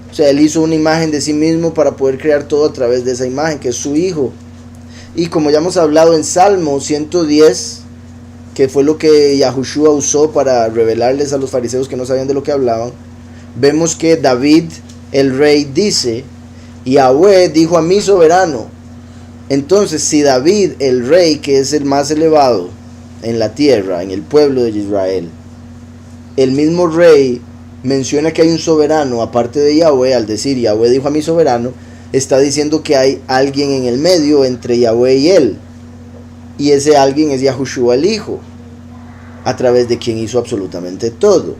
S1: O sea, él hizo una imagen de sí mismo para poder crear todo a través de esa imagen, que es su hijo. Y como ya hemos hablado en Salmo 110, que fue lo que Yahushua usó para revelarles a los fariseos que no sabían de lo que hablaban, vemos que David, el rey, dice, Yahweh dijo a mi soberano. Entonces, si David, el rey, que es el más elevado en la tierra, en el pueblo de Israel, el mismo rey menciona que hay un soberano aparte de Yahweh, al decir Yahweh dijo a mi soberano, está diciendo que hay alguien en el medio entre Yahweh y él, y ese alguien es Yahushua el Hijo, a través de quien hizo absolutamente todo.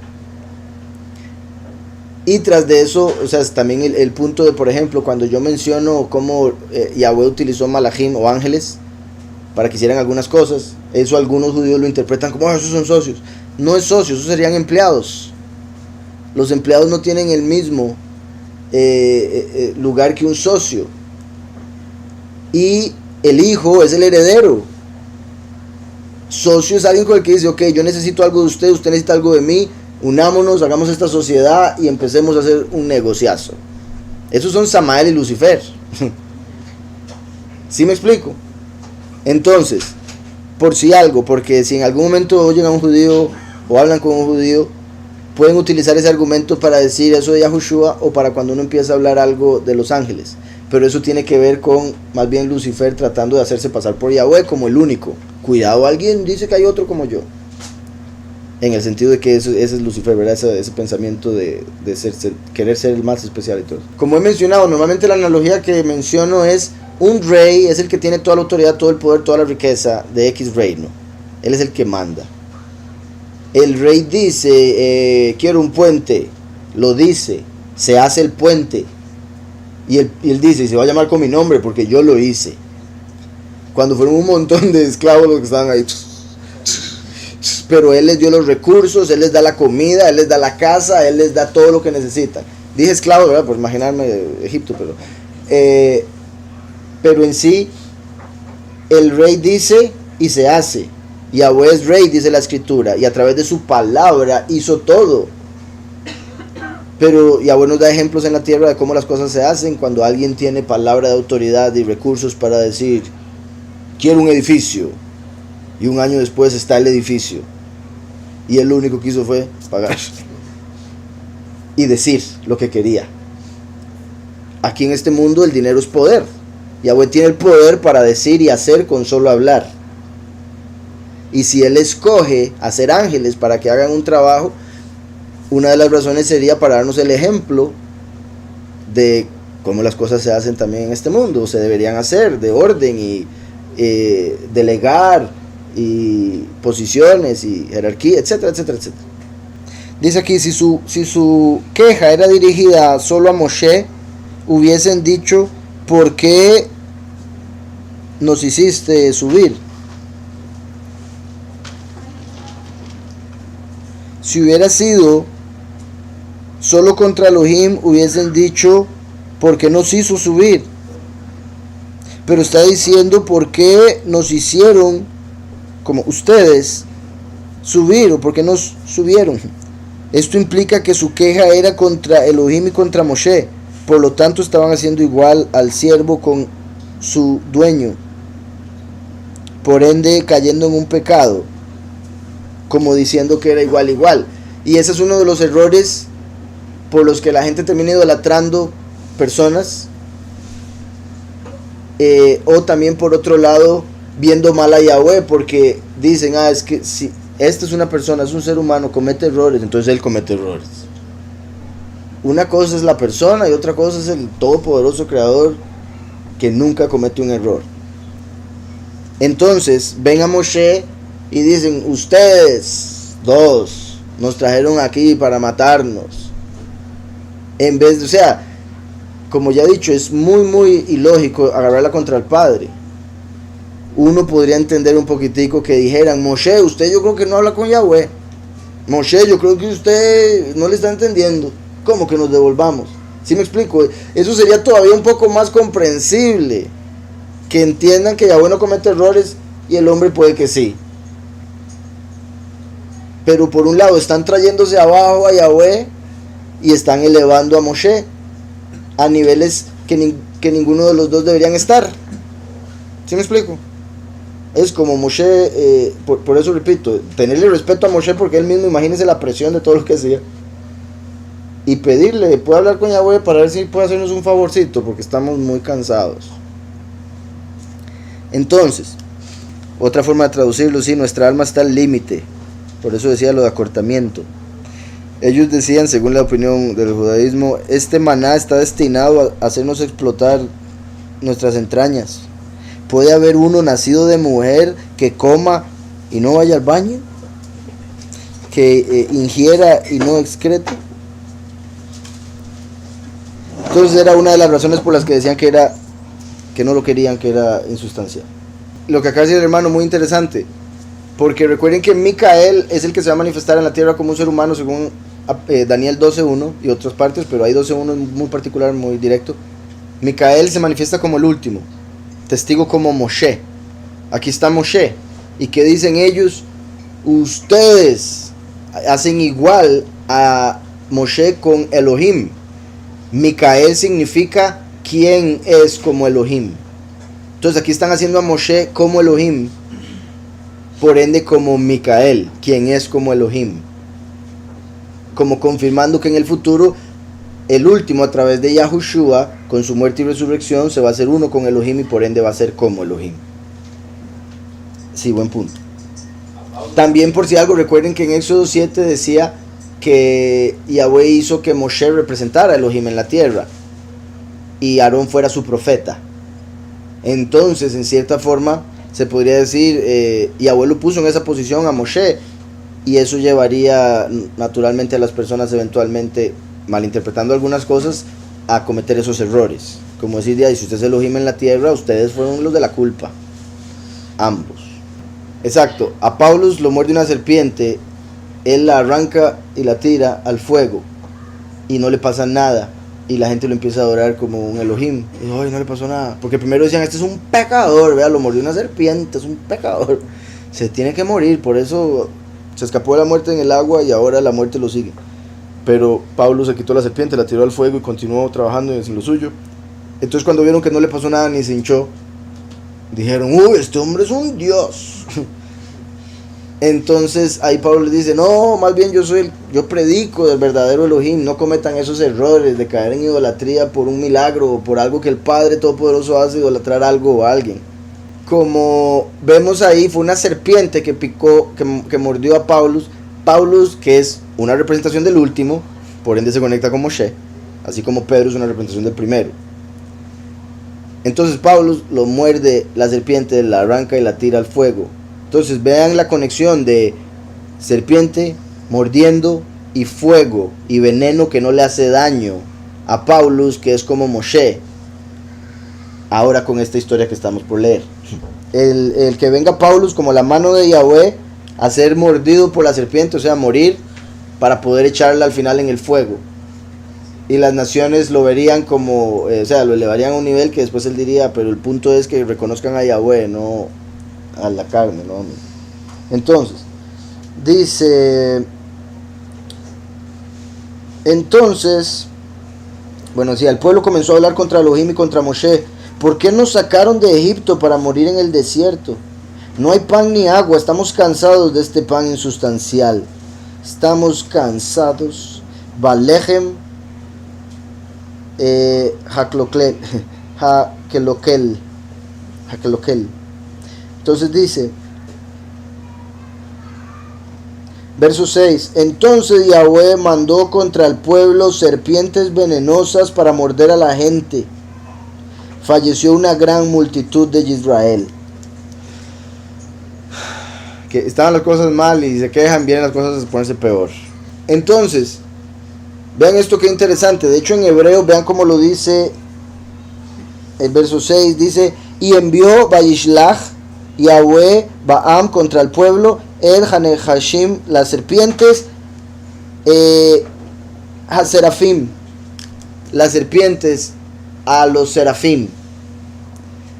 S1: Y tras de eso, o sea, también el punto de, por ejemplo, cuando yo menciono cómo Yahweh utilizó malachim o ángeles para que hicieran algunas cosas, eso algunos judíos lo interpretan como, esos son socios. No es socios, esos serían empleados. Los empleados no tienen el mismo lugar que un socio. Y el hijo es el heredero. Socio es alguien con el que dice, ok, yo necesito algo de usted, usted necesita algo de mí, unámonos, hagamos esta sociedad y empecemos a hacer un negociazo. Esos son Samael y Lucifer. ¿Sí me explico? Entonces, por si algo, porque si en algún momento oyen a un judío o hablan con un judío, pueden utilizar ese argumento para decir eso de Yahushua o para cuando uno empieza a hablar algo de los ángeles. Pero eso tiene que ver con más bien Lucifer tratando de hacerse pasar por Yahweh como el único. Cuidado, alguien dice que hay otro como yo. En el sentido de que ese es Lucifer, ¿verdad? Ese pensamiento de querer ser el más especial y todo. Como he mencionado, normalmente la analogía que menciono es un rey es el que tiene toda la autoridad, todo el poder, toda la riqueza de X reino. Él es el que manda. El rey dice, quiero un puente, lo dice, se hace el puente. Y él dice, y se va a llamar con mi nombre porque yo lo hice. Cuando fueron un montón de esclavos los que estaban ahí. Pero él les dio los recursos, él les da la comida, él les da la casa, él les da todo lo que necesitan. Dije esclavos, ¿verdad? Por imaginarme Egipto, pero en sí, el rey dice y se hace. Yahweh es rey, dice la escritura, y a través de su palabra hizo todo. Pero Yahweh nos da ejemplos en la tierra de cómo las cosas se hacen cuando alguien tiene palabra de autoridad y recursos para decir, quiero un edificio, y un año después está el edificio, y él lo único que hizo fue pagar y decir lo que quería. Aquí en este mundo el dinero es poder. Yahweh tiene el poder para decir y hacer con solo hablar. Y si él escoge hacer ángeles para que hagan un trabajo, una de las razones sería para darnos el ejemplo de cómo las cosas se hacen también en este mundo, o se deberían hacer, de orden y delegar y posiciones y jerarquía, etcétera, etcétera, etcétera. Dice aquí, si su queja era dirigida solo a Moshe, hubiesen dicho, ¿por qué nos hiciste subir? Si hubiera sido solo contra Elohim, hubiesen dicho, ¿por qué nos hizo subir? Pero está diciendo, ¿por qué nos hicieron, como ustedes, subir? ¿O por qué nos subieron? Esto implica que su queja era contra Elohim y contra Moshe. Por lo tanto, estaban haciendo igual al siervo con su dueño. Por ende, cayendo en un pecado, como diciendo que era igual. Y ese es uno de los errores por los que la gente termina idolatrando personas, o también por otro lado viendo mal a Yahweh, porque dicen, es que si esta es una persona, es un ser humano, comete errores, entonces él comete errores. Una cosa es la persona y otra cosa es el todopoderoso creador que nunca comete un error. Entonces ven a Moshe y dicen, ustedes dos nos trajeron aquí para matarnos. En vez de, o sea, como ya he dicho, es muy ilógico agarrarla contra el padre. Uno podría entender un poquitico que dijeran, Moshe, usted yo creo que no habla con Yahweh. Moshe, yo creo que usted no le está entendiendo. ¿Cómo que nos devolvamos? ¿Sí me explico? Eso sería todavía un poco más comprensible. Que entiendan que Yahweh no comete errores y el hombre puede que sí. Pero por un lado están trayéndose abajo a Yahweh y están elevando a Moshe a niveles que ninguno de los dos deberían estar. ¿Sí me explico? Es como Moshe, por eso repito, tenerle respeto a Moshe porque él mismo, imagínese la presión de todo lo que hacía. Y pedirle, puede hablar con Yahweh para ver si puede hacernos un favorcito porque estamos muy cansados. Entonces, otra forma de traducirlo, sí, nuestra alma está al límite. Por eso decía lo de acortamiento. Ellos decían, según la opinión del judaísmo, este maná está destinado a hacernos explotar nuestras entrañas. ¿Puede haber uno nacido de mujer que coma y no vaya al baño? ¿Que ingiera y no excrete? Entonces era una de las razones por las que decían que no lo querían, que era insustancial. Lo que acá dice el hermano, muy interesante. Porque recuerden que Micael es el que se va a manifestar en la tierra como un ser humano, según Daniel 12.1 y otras partes, pero hay 12.1 muy particular, muy directo. Micael se manifiesta como el último, testigo como Moshe. Aquí está Moshe. ¿Y qué dicen ellos? Ustedes hacen igual a Moshe con Elohim. Micael significa quién es como Elohim. Entonces aquí están haciendo a Moshe como Elohim, por ende como Micael, quien es como Elohim, como confirmando que en el futuro el último, a través de Yahushua, con su muerte y resurrección, se va a hacer uno con Elohim y por ende va a ser como Elohim. Sí, buen punto. También, por si algo, recuerden que en Éxodo 7 decía que Yahweh hizo que Moshe representara a Elohim en la tierra y Aarón fuera su profeta. Entonces, en cierta forma, se podría decir, Yahweh lo puso en esa posición a Moshe, y eso llevaría naturalmente a las personas eventualmente, malinterpretando algunas cosas, a cometer esos errores. Como decir, si usted es Elohim en la tierra, ustedes fueron los de la culpa. Ambos. Exacto. A Paulus lo muerde una serpiente, él la arranca y la tira al fuego, y no le pasa nada. Y la gente lo empieza a adorar como un Elohim. Y ay, no le pasó nada. Porque primero decían, este es un pecador, vea, lo mordió una serpiente, es un pecador. Se tiene que morir, por eso se escapó de la muerte en el agua y ahora la muerte lo sigue. Pero Pablo se quitó la serpiente, la tiró al fuego y continuó trabajando en lo suyo. Entonces cuando vieron que no le pasó nada ni se hinchó, dijeron, uy, este hombre es un dios. Entonces ahí Pablo les dice, no, más bien yo predico del verdadero Elohim, no cometan esos errores de caer en idolatría por un milagro o por algo que el Padre Todopoderoso hace, idolatrar algo o a alguien. Como vemos ahí, fue una serpiente que picó, que mordió a Paulus, que es una representación del último, por ende se conecta con Moshe, así como Pedro es una representación del primero. Entonces Paulus lo muerde la serpiente, la arranca y la tira al fuego. Entonces vean la conexión de serpiente mordiendo y fuego y veneno que no le hace daño a Paulus, que es como Moshe. Ahora con esta historia que estamos por leer, el que venga Paulus como la mano de Yahweh a ser mordido por la serpiente, o sea, morir, para poder echarla al final en el fuego. Y las naciones lo verían como, o sea, lo elevarían a un nivel que después él diría, pero el punto es que reconozcan a Yahweh, no a la carne, ¿no? Entonces, dice, bueno, si el pueblo comenzó a hablar contra Elohim y contra Moshe, ¿por qué nos sacaron de Egipto para morir en el desierto? No hay pan ni agua, estamos cansados de este pan insustancial. Estamos cansados. Balejem Haklokel. Entonces dice, verso 6, entonces Yahweh mandó contra el pueblo serpientes venenosas para morder a la gente. Falleció una gran multitud de Israel. Que estaban las cosas mal y se quejan, vienen las cosas a ponerse peor. Entonces, vean esto que interesante. De hecho en hebreo, vean cómo lo dice el verso 6, dice, y envió Vayishlach Yahweh Baam contra el pueblo, el Hanehashim, las serpientes, Haserafim, las serpientes a los serafín.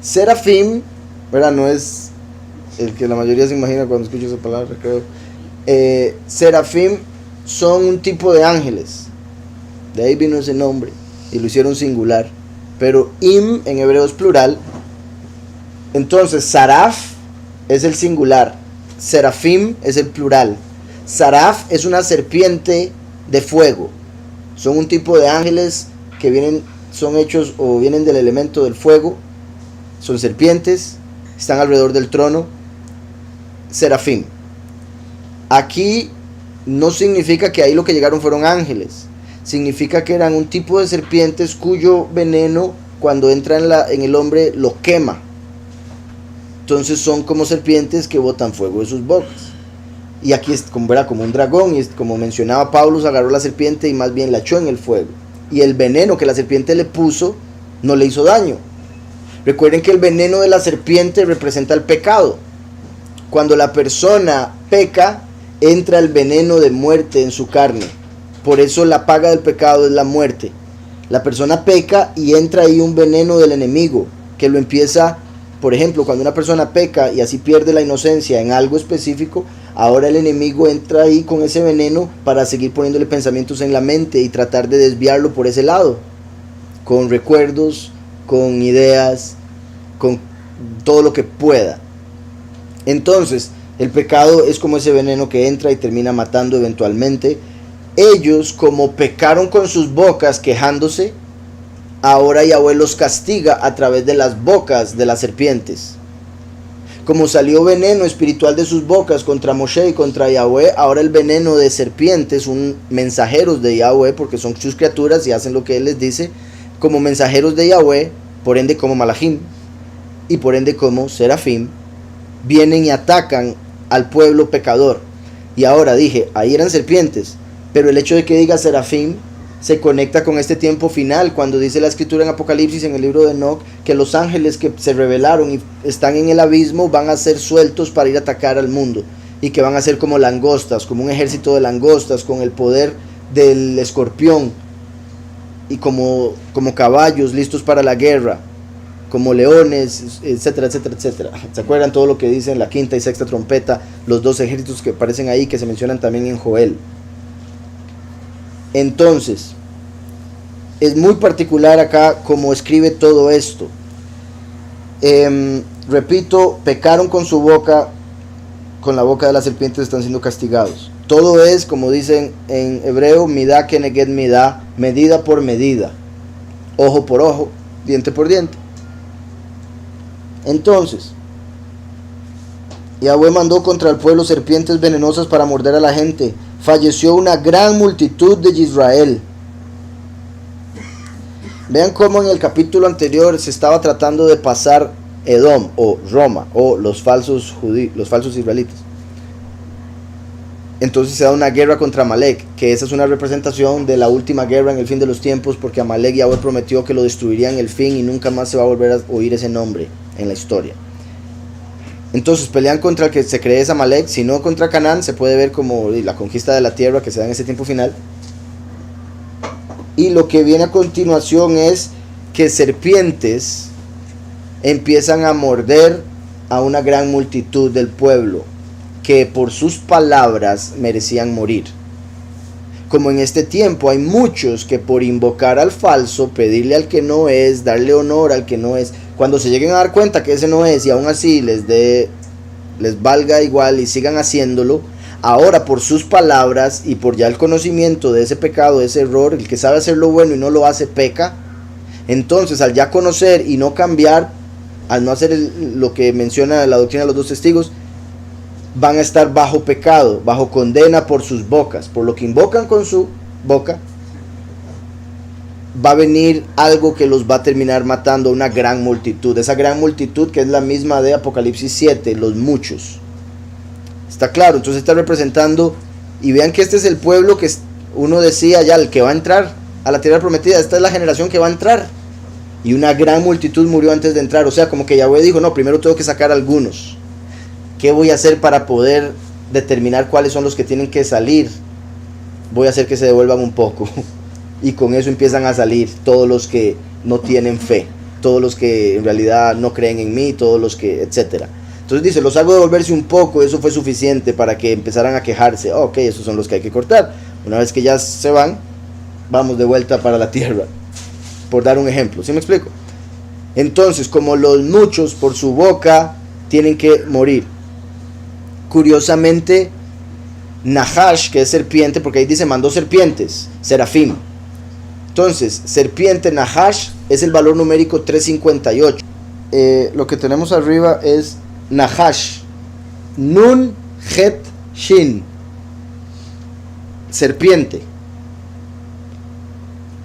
S1: Serafín, ¿verdad? No es el que la mayoría se imagina cuando escucha esa palabra, creo. Serafín son un tipo de ángeles. De ahí vino ese nombre y lo hicieron singular. Pero im en hebreo es plural. Entonces saraf es el singular, serafim es el plural. Saraf es una serpiente de fuego. Son un tipo de ángeles que son hechos o vienen del elemento del fuego. Son serpientes, están alrededor del trono. Serafim. Aquí no significa que ahí lo que llegaron fueron ángeles. Significa que eran un tipo de serpientes cuyo veneno, cuando entra en el hombre, lo quema. Entonces son como serpientes que botan fuego de sus bocas. Y aquí es como un dragón, y como mencionaba Pablo, agarró la serpiente y más bien la echó en el fuego. Y el veneno que la serpiente le puso no le hizo daño. Recuerden que el veneno de la serpiente representa el pecado. Cuando la persona peca, entra el veneno de muerte en su carne. Por eso la paga del pecado es la muerte. La persona peca y entra ahí un veneno del enemigo que lo empieza. Por ejemplo, cuando una persona peca y así pierde la inocencia en algo específico, ahora el enemigo entra ahí con ese veneno para seguir poniéndole pensamientos en la mente y tratar de desviarlo por ese lado, con recuerdos, con ideas, con todo lo que pueda. Entonces, el pecado es como ese veneno que entra y termina matando eventualmente. Ellos, como pecaron con sus bocas quejándose, ahora Yahweh los castiga a través de las bocas de las serpientes. Como salió veneno espiritual de sus bocas contra Moshe y contra Yahweh, ahora el veneno de serpientes, son mensajeros de Yahweh, porque son sus criaturas y hacen lo que Él les dice, como mensajeros de Yahweh, por ende como malachim, y por ende como serafim, vienen y atacan al pueblo pecador. Y ahora dije, ahí eran serpientes, pero el hecho de que diga serafim se conecta con este tiempo final, cuando dice la escritura en Apocalipsis, en el libro de Enoch, que los ángeles que se rebelaron y están en el abismo van a ser sueltos para ir a atacar al mundo, y que van a ser como langostas, como un ejército de langostas, con el poder del escorpión, y como caballos listos para la guerra, como leones, etcétera, etcétera, etcétera. ¿Se acuerdan todo lo que dice en la quinta y sexta trompeta? Los dos ejércitos que aparecen ahí, que se mencionan también en Joel. Entonces, es muy particular acá como escribe todo esto. Repito, pecaron con su boca, con la boca de las serpientes están siendo castigados. Todo es, como dicen en hebreo, midá keneged midá, medida por medida, ojo por ojo, diente por diente. Entonces, Yahweh mandó contra el pueblo serpientes venenosas para morder a la gente. Falleció una gran multitud de Israel. Vean cómo en el capítulo anterior se estaba tratando de pasar Edom o Roma o los falsos israelitas. Entonces se da una guerra contra Amalek, que esa es una representación de la última guerra en el fin de los tiempos, porque Amalek Yahweh prometió que lo destruiría en el fin y nunca más se va a volver a oír ese nombre en la historia. Entonces pelean contra el que se cree es Amalek, si no contra Canaán. Se puede ver como la conquista de la tierra que se da en ese tiempo final. Y lo que viene a continuación es que serpientes empiezan a morder a una gran multitud del pueblo, que por sus palabras merecían morir. Como en este tiempo hay muchos que por invocar al falso, pedirle al que no es, darle honor al que no es, cuando se lleguen a dar cuenta que ese no es y aún así les valga igual y sigan haciéndolo, ahora por sus palabras y por ya el conocimiento de ese pecado, de ese error, el que sabe hacer lo bueno y no lo hace peca. Entonces al ya conocer y no cambiar, al no hacer lo que menciona la doctrina de los 2 testigos, van a estar bajo pecado, bajo condena por sus bocas, por lo que invocan con su boca. Va a venir algo que los va a terminar matando a una gran multitud. Esa gran multitud que es la misma de Apocalipsis 7, los muchos. Está claro, entonces está representando. Y vean que este es el pueblo que uno decía ya, el que va a entrar a la tierra prometida. Esta es la generación que va a entrar. Y una gran multitud murió antes de entrar. O sea, como que Yahweh dijo, no, primero tengo que sacar algunos. ¿Qué voy a hacer para poder determinar cuáles son los que tienen que salir? Voy a hacer que se devuelvan un poco. y con eso empiezan a salir todos los que no tienen fe, todos los que en realidad no creen en mí, todos los que, etcétera. Entonces dice, los hago devolverse un poco, eso fue suficiente para que empezaran a quejarse. Ok, esos son los que hay que cortar. Una vez que ya se van, vamos de vuelta para la tierra, por dar un ejemplo. ¿Sí me explico? Entonces, como los muchos por su boca tienen que morir. Curiosamente, Nahash, que es serpiente, porque ahí dice mandó serpientes, serafim. Entonces, serpiente Nahash es el valor numérico 358. Lo que tenemos arriba es Nahash, Nun, Het, Shin, serpiente.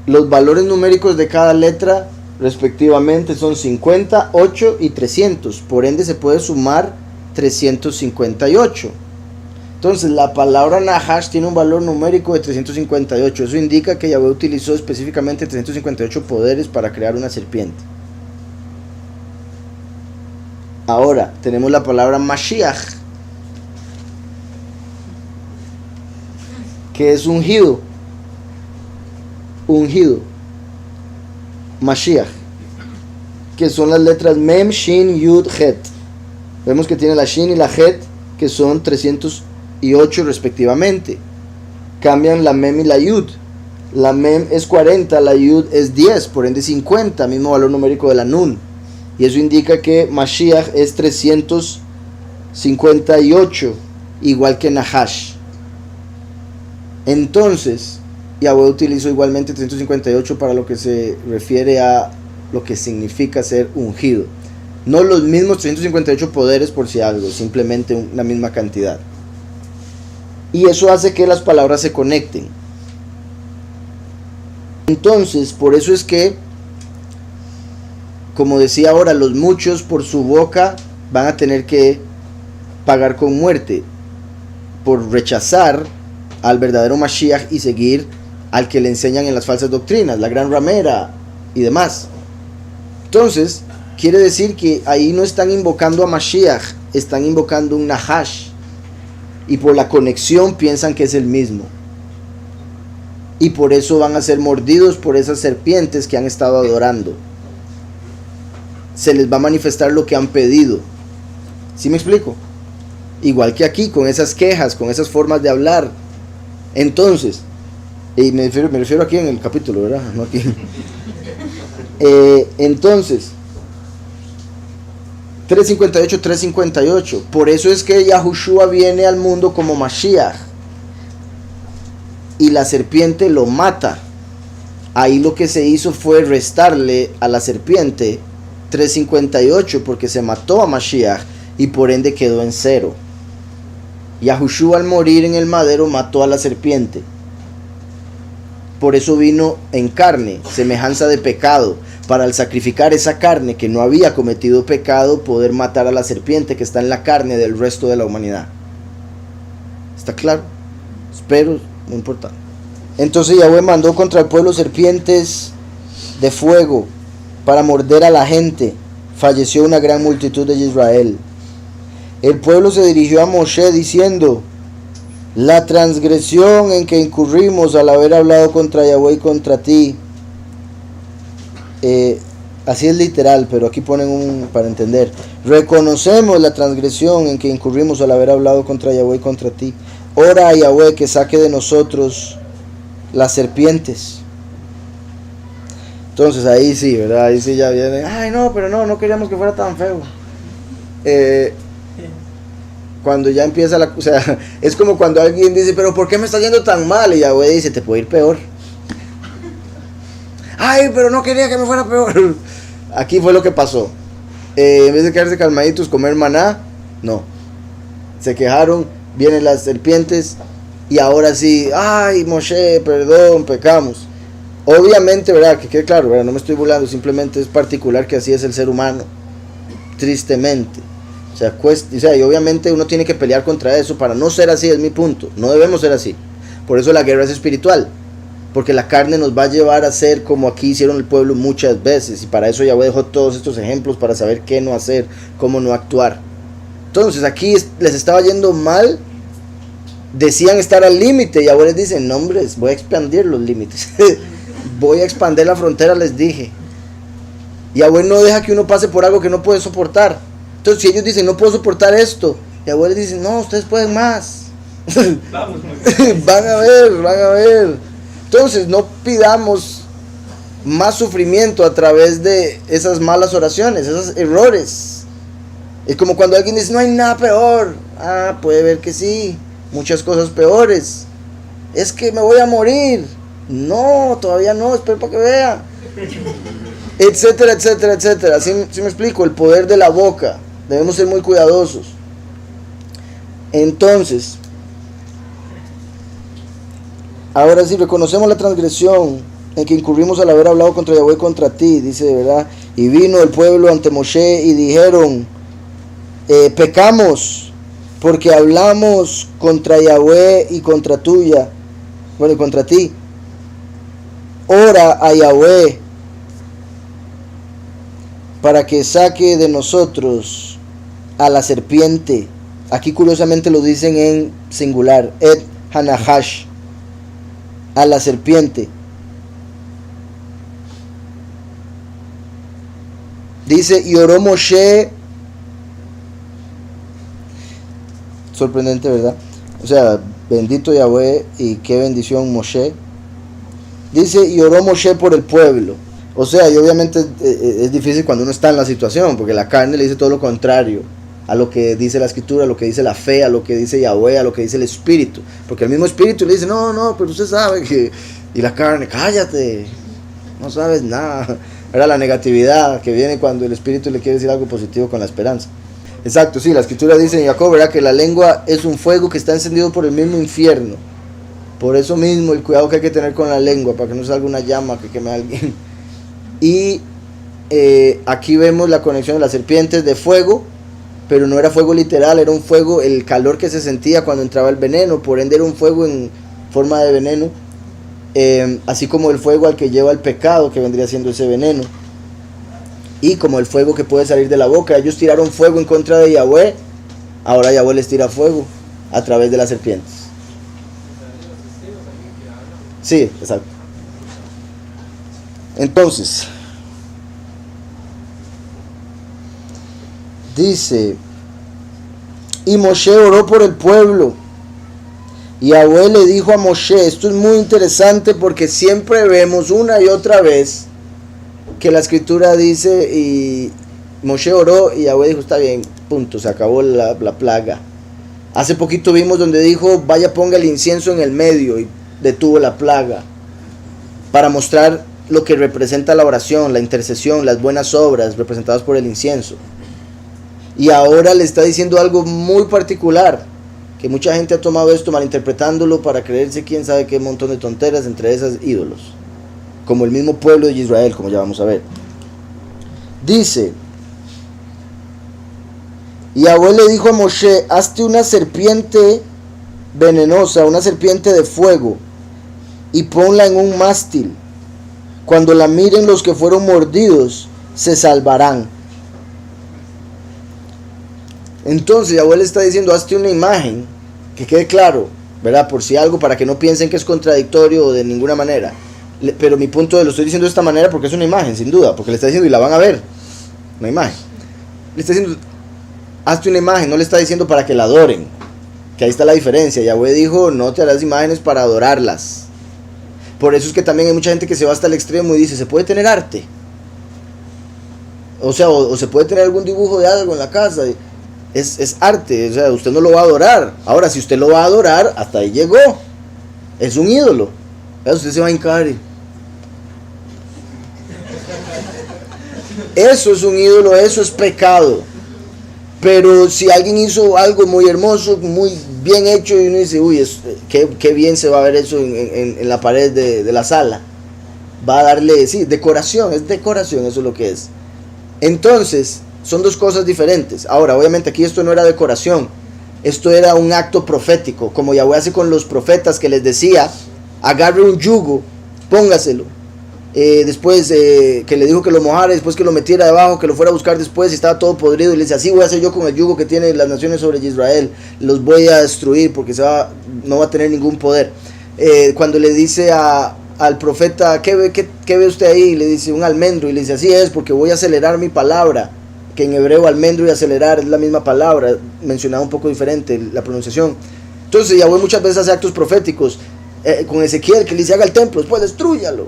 S1: Los valores numéricos de cada letra respectivamente son 50, 8 y 300. Por ende se puede sumar 358. Entonces la palabra Nahash tiene un valor numérico de 358. Eso indica que Yahweh utilizó específicamente 358 poderes para crear una serpiente. Ahora tenemos la palabra Mashiach, que es ungido. Mashiach, que son las letras Mem, Shin, Yud, Het. Vemos que tiene la Shin y la Het, que son 308 respectivamente. Cambian la Mem y la Yud. La Mem es 40, la Yud es 10, por ende 50, mismo valor numérico de la Nun. Y eso indica que Mashiach es 358, igual que Nahash. Entonces, Yahweh utilizó igualmente 358 para lo que se refiere a lo que significa ser ungido. No los mismos 358 poderes por si algo, simplemente una misma cantidad. Y eso hace que las palabras se conecten. Entonces, por eso es que, como decía ahora, los muchos por su boca van a tener que pagar con muerte por rechazar al verdadero Mashiach y seguir al que le enseñan en las falsas doctrinas, la gran ramera y demás. Entonces, quiere decir que ahí no están invocando a Mashiach, están invocando un Nahash, y por la conexión piensan que es el mismo, y por eso van a ser mordidos por esas serpientes que han estado adorando. Se les va a manifestar lo que han pedido. ¿Sí me explico? Igual que aquí, con esas quejas, con esas formas de hablar. Entonces, y me refiero aquí en el capítulo, ¿verdad? No aquí. Entonces, 358. Por eso es que Yahushua viene al mundo como Mashiach. Y la serpiente lo mata. Ahí lo que se hizo fue restarle a la serpiente 358 porque se mató a Mashiach y por ende quedó en 0. Yahushua al morir en el madero mató a la serpiente. Por eso vino en carne, semejanza de pecado, para al sacrificar esa carne que no había cometido pecado, poder matar a la serpiente que está en la carne del resto de la humanidad. ¿Está claro? Espero, muy importante. Entonces Yahweh mandó contra el pueblo serpientes de fuego para morder a la gente. Falleció una gran multitud de Israel. El pueblo se dirigió a Moshe diciendo: la transgresión en que incurrimos al haber hablado contra Yahweh y contra ti. Así es literal, pero aquí ponen para entender. Reconocemos la transgresión en que incurrimos al haber hablado contra Yahweh y contra ti. Ora a Yahweh que saque de nosotros las serpientes. Entonces ahí sí, ¿verdad? Ahí sí ya viene. Ay, no, pero no queríamos que fuera tan feo. Cuando ya empieza o sea, es como cuando alguien dice, pero ¿por qué me está yendo tan mal? Y Yahweh dice, te puede ir peor. Ay, pero no quería que me fuera peor. Aquí fue lo que pasó. En vez de quedarse calmaditos, comer maná, no. Se quejaron, vienen las serpientes y ahora sí, ay, Moshe, perdón, pecamos. Obviamente, ¿verdad? Que quede claro, ¿verdad? No me estoy burlando, simplemente es particular que así es el ser humano, tristemente. O sea, y obviamente uno tiene que pelear contra eso para no ser así, es mi punto. No debemos ser así. Por eso la guerra es espiritual. Porque la carne nos va a llevar a ser como aquí hicieron el pueblo muchas veces. Y para eso Yahweh dejó todos estos ejemplos para saber qué no hacer, cómo no actuar. Entonces aquí les estaba yendo mal. Decían estar al límite. Y Yahweh les dice, no, hombre, voy a expandir los límites. voy a expandir la frontera, les dije. Yahweh no deja que uno pase por algo que no puede soportar. Entonces si ellos dicen, no puedo soportar esto, Yahweh les dice, no, ustedes pueden más. Van a ver. Entonces no pidamos más sufrimiento a través de esas malas oraciones, esos errores. Es como cuando alguien dice, no hay nada peor. Puede ver que sí, muchas cosas peores. Es que me voy a morir. No, todavía no, espera para que vea. Etcétera. Así me explico, el poder de la boca. Debemos ser muy cuidadosos. Entonces, ahora sí, reconocemos la transgresión en que incurrimos al haber hablado contra Yahweh y contra ti, dice de verdad. Y vino el pueblo ante Moshe y dijeron, pecamos porque hablamos contra Yahweh y contra contra ti. Ora a Yahweh para que saque de nosotros a la serpiente. Aquí curiosamente lo dicen en singular, et hanahash, a la serpiente. Dice, y oró Moshe, sorprendente, ¿verdad? O sea, bendito Yahweh y qué bendición Moshe. Dice, y oró Moshe por el pueblo. O sea, y obviamente es difícil cuando uno está en la situación, porque la carne le dice todo lo contrario a lo que dice la escritura, a lo que dice la fe, a lo que dice Yahweh, a lo que dice el espíritu. Porque el mismo espíritu le dice, no, pero usted sabe que... Y la carne, cállate, no sabes nada. Era la negatividad que viene cuando el espíritu le quiere decir algo positivo con la esperanza. Exacto, sí, la escritura dice en Jacob, ¿verdad? Que la lengua es un fuego que está encendido por el mismo infierno. Por eso mismo el cuidado que hay que tener con la lengua, para que no salga una llama que queme a alguien. Y aquí vemos la conexión de las serpientes de fuego, pero no era fuego literal, era un fuego, el calor que se sentía cuando entraba el veneno, por ende era un fuego en forma de veneno, así como el fuego al que lleva el pecado, que vendría siendo ese veneno, y como el fuego que puede salir de la boca. Ellos tiraron fuego en contra de Yahweh, ahora Yahweh les tira fuego a través de las serpientes. Sí, exacto. Entonces, dice, y Moshe oró por el pueblo, y Yahweh le dijo a Moshe, esto es muy interesante porque siempre vemos una y otra vez que la escritura dice, y Moshe oró y Yahweh dijo, está bien, punto, se acabó la plaga. Hace poquito vimos donde dijo, vaya ponga el incienso en el medio, y detuvo la plaga, para mostrar lo que representa la oración, la intercesión, las buenas obras representadas por el incienso. Y ahora le está diciendo algo muy particular, que mucha gente ha tomado esto malinterpretándolo para creerse quién sabe qué montón de tonteras, entre esas ídolos, como el mismo pueblo de Israel, como ya vamos a ver. Dice, y Yahweh le dijo a Moshe, hazte una serpiente venenosa, una serpiente de fuego, y ponla en un mástil. Cuando la miren los que fueron mordidos, se salvarán. Entonces Yahweh le está diciendo, hazte una imagen, que quede claro, ¿verdad? Por si algo, para que no piensen que es contradictorio de ninguna manera. Pero mi punto lo estoy diciendo de esta manera porque es una imagen, sin duda, porque le está diciendo, y la van a ver, una imagen. Le está diciendo, hazte una imagen, no le está diciendo para que la adoren, que ahí está la diferencia. Yahweh dijo, no te harás imágenes para adorarlas. Por eso es que también hay mucha gente que se va hasta el extremo y dice, ¿se puede tener arte? O sea, o se puede tener algún dibujo de algo en la casa. Es arte, o sea, usted no lo va a adorar. Ahora, si usted lo va a adorar, hasta ahí llegó. Es un ídolo. Usted se va a hincar. Eso es un ídolo, eso es pecado. Pero si alguien hizo algo muy hermoso, muy bien hecho, y uno dice, uy, qué bien se va a ver eso en la pared de la sala. Va a darle, sí, decoración, es decoración, eso es lo que es. Entonces, son dos cosas diferentes. Ahora, obviamente aquí esto no era decoración, esto era un acto profético, como Yahweh hace con los profetas, que les decía, agarre un yugo, póngaselo. Después que le dijo que lo mojara, después que lo metiera debajo, que lo fuera a buscar después y estaba todo podrido, y le dice, así voy a hacer yo con el yugo que tienen las naciones sobre Israel, los voy a destruir porque no va a tener ningún poder. Cuando le dice a al profeta, ¿qué ve usted ahí? Y le dice, un almendro. Y le dice, así es, porque voy a acelerar mi palabra. Que en hebreo almendro y acelerar es la misma palabra, mencionada un poco diferente la pronunciación. Entonces Yahweh muchas veces hace actos proféticos. Con Ezequiel, que le dice, haga el templo, después destrúyalo.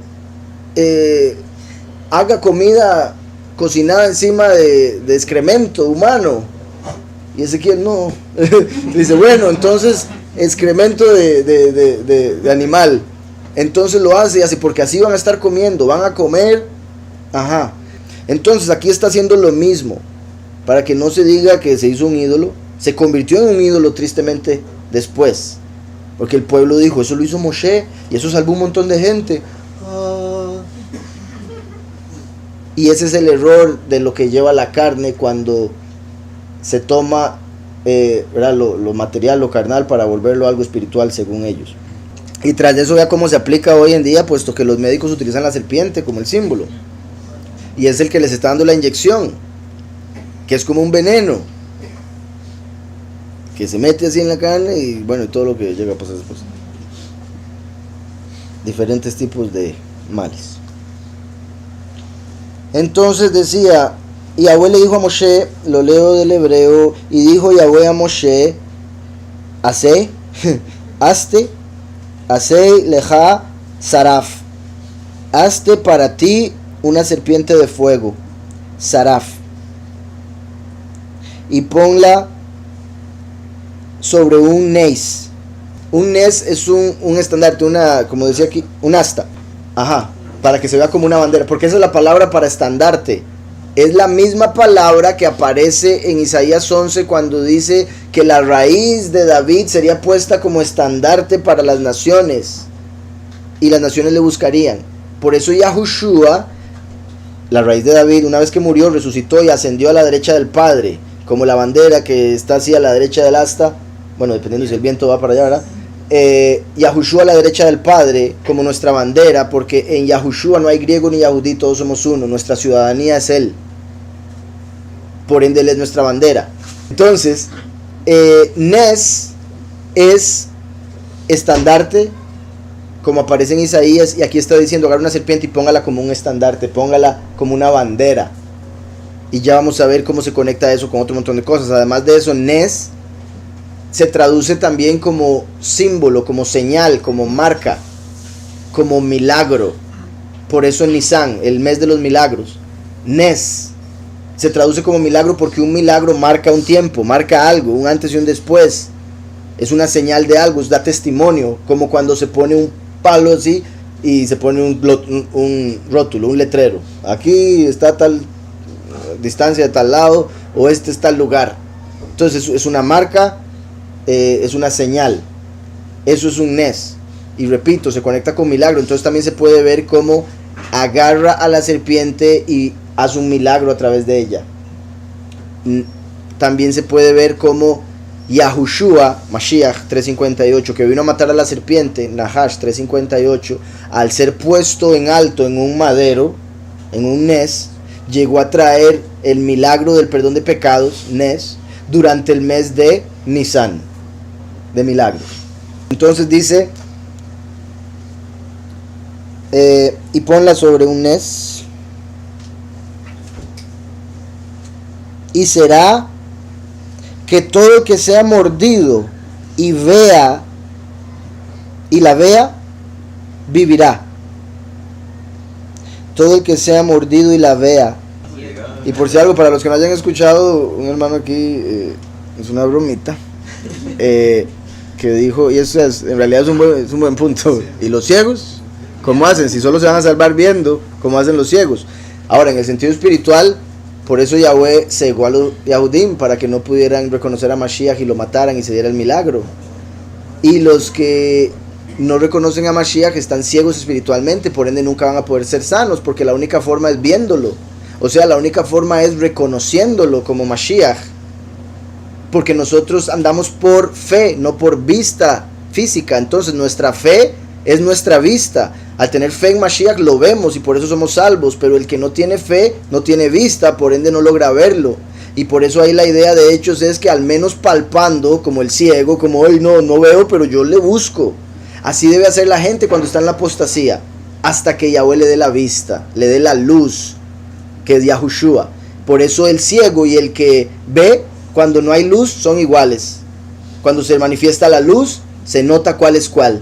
S1: Haga comida cocinada encima de excremento humano. Y Ezequiel no. Dice, bueno, entonces excremento de animal. Entonces lo hace y así, porque así van a estar comiendo, van a comer. Ajá. Entonces aquí está haciendo lo mismo, para que no se diga que se hizo un ídolo. Se convirtió en un ídolo tristemente después, porque el pueblo dijo, eso lo hizo Moshe y eso salvó un montón de gente. Y ese es el error de lo que lleva la carne cuando se toma lo material, lo carnal, para volverlo algo espiritual según ellos. Y tras de eso vea cómo se aplica hoy en día, puesto que los médicos utilizan la serpiente como el símbolo. Y es el que les está dando la inyección, que es como un veneno, que se mete así en la carne y bueno, y todo lo que llega a pasar después. Diferentes tipos de males. Entonces decía, Yahweh le dijo a Moshe, lo leo del hebreo, y dijo Yahweh a Moshe, hazte leja saraf, hazte para ti una serpiente de fuego, saraf, y ponla sobre un nes. Un nes es un estandarte, como decía aquí, un asta. Ajá, para que se vea como una bandera, porque esa es la palabra para estandarte. Es la misma palabra que aparece en Isaías 11 cuando dice que la raíz de David sería puesta como estandarte para las naciones y las naciones le buscarían. Por eso Yahushua, la raíz de David, una vez que murió, resucitó y ascendió a la derecha del Padre, como la bandera que está así a la derecha del asta, bueno, dependiendo si el viento va para allá, ¿verdad? Yahushua a la derecha del Padre, como nuestra bandera, porque en Yahushua no hay griego ni yahudí, todos somos uno, nuestra ciudadanía es Él, por ende Él es nuestra bandera. Entonces, Nes es estandarte, como aparece en Isaías, y aquí está diciendo, agarra una serpiente y póngala como un estandarte, póngala como una bandera. Y ya vamos a ver cómo se conecta eso con otro montón de cosas. Además de eso, Nes se traduce también como símbolo, como señal, como marca, como milagro. Por eso en Nisan, el mes de los milagros, Nes se traduce como milagro porque un milagro marca un tiempo, marca algo, un antes y un después. Es una señal de algo, da testimonio, como cuando se pone un palo así y se pone un rótulo, un letrero. Aquí está tal distancia de tal lado, o este es tal lugar. Entonces es una marca, es una señal. Eso es un Nes. Y repito, se conecta con milagro. Entonces también se puede ver cómo agarra a la serpiente y hace un milagro a través de ella. También se puede ver cómo Yahushua, Mashiach 3:58, que vino a matar a la serpiente, Nahash 3:58, al ser puesto en alto en un madero, en un Nes, llegó a traer el milagro del perdón de pecados, Nes, durante el mes de Nisan, de milagros. Entonces dice, y ponla sobre un Nes, y será que todo el que sea mordido y la vea, vivirá. Todo el que sea mordido y la vea. Y por si algo, para los que no hayan escuchado, un hermano aquí, es una bromita, que dijo, y eso es, en realidad es un buen punto. ¿Y los ciegos? ¿Cómo hacen? Si solo se van a salvar viendo, ¿cómo hacen los ciegos? Ahora, en el sentido espiritual, por eso Yahweh cegó a los Yahudim, para que no pudieran reconocer a Mashiach y lo mataran y se diera el milagro. Y los que no reconocen a Mashiach están ciegos espiritualmente, por ende nunca van a poder ser sanos, porque la única forma es viéndolo. O sea, la única forma es reconociéndolo como Mashiach, porque nosotros andamos por fe, no por vista física. Entonces nuestra fe es nuestra vista. Al tener fe en Mashiach lo vemos y por eso somos salvos, pero el que no tiene fe no tiene vista, por ende no logra verlo. Y por eso ahí la idea de Hechos es que al menos palpando, como el ciego, como hoy no veo, pero yo le busco. Así debe hacer la gente cuando está en la apostasía. hasta que Yahweh le dé la vista, le dé la luz, que es Yahushua. Por eso el ciego y el que ve, cuando no hay luz, son iguales. Cuando se manifiesta la luz, se nota cuál es cuál.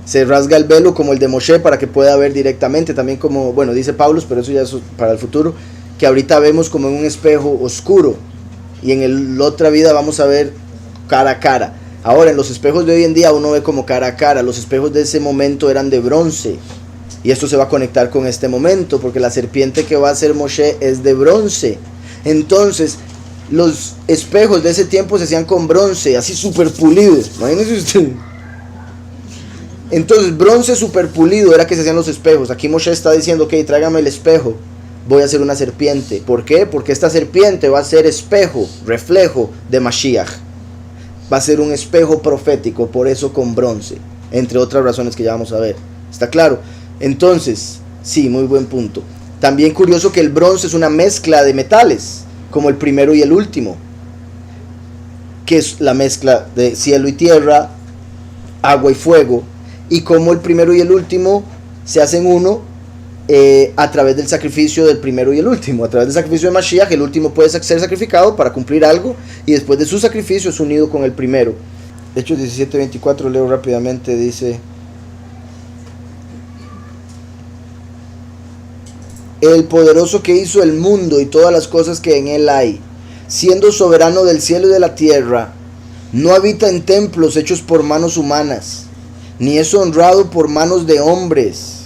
S1: Se rasga el velo como el de Moshe para que pueda ver directamente, también como, bueno, dice Pablo, pero eso ya es para el futuro, que ahorita vemos como en un espejo oscuro, y en la otra vida vamos a ver cara a cara. Ahora, en los espejos de hoy en día uno ve como cara a cara. Los espejos de ese momento eran de bronce, y esto se va a conectar con este momento, porque la serpiente que va a ser Moshe es de bronce. Entonces, los espejos de ese tiempo se hacían con bronce, así súper pulidos. Imagínense usted. Entonces, bronce súper pulido era que se hacían los espejos. Aquí Moshe está diciendo, ok, tráigame el espejo, voy a hacer una serpiente. ¿Por qué? Porque esta serpiente va a ser espejo, reflejo de Mashiach. Va a ser un espejo profético, por eso con bronce, entre otras razones que ya vamos a ver. ¿Está claro? Entonces, sí, muy buen punto. También curioso que el bronce es una mezcla de metales, como el primero y el último, que es la mezcla de cielo y tierra, agua y fuego, y como el primero y el último se hacen uno a través del sacrificio del primero y el último. A través del sacrificio de Mashiach, el último puede ser sacrificado para cumplir algo, y después de su sacrificio es unido con el primero. Hechos 17:24, leo rápidamente, dice: el poderoso que hizo el mundo y todas las cosas que en él hay, siendo soberano del cielo y de la tierra, no habita en templos hechos por manos humanas, ni es honrado por manos de hombres,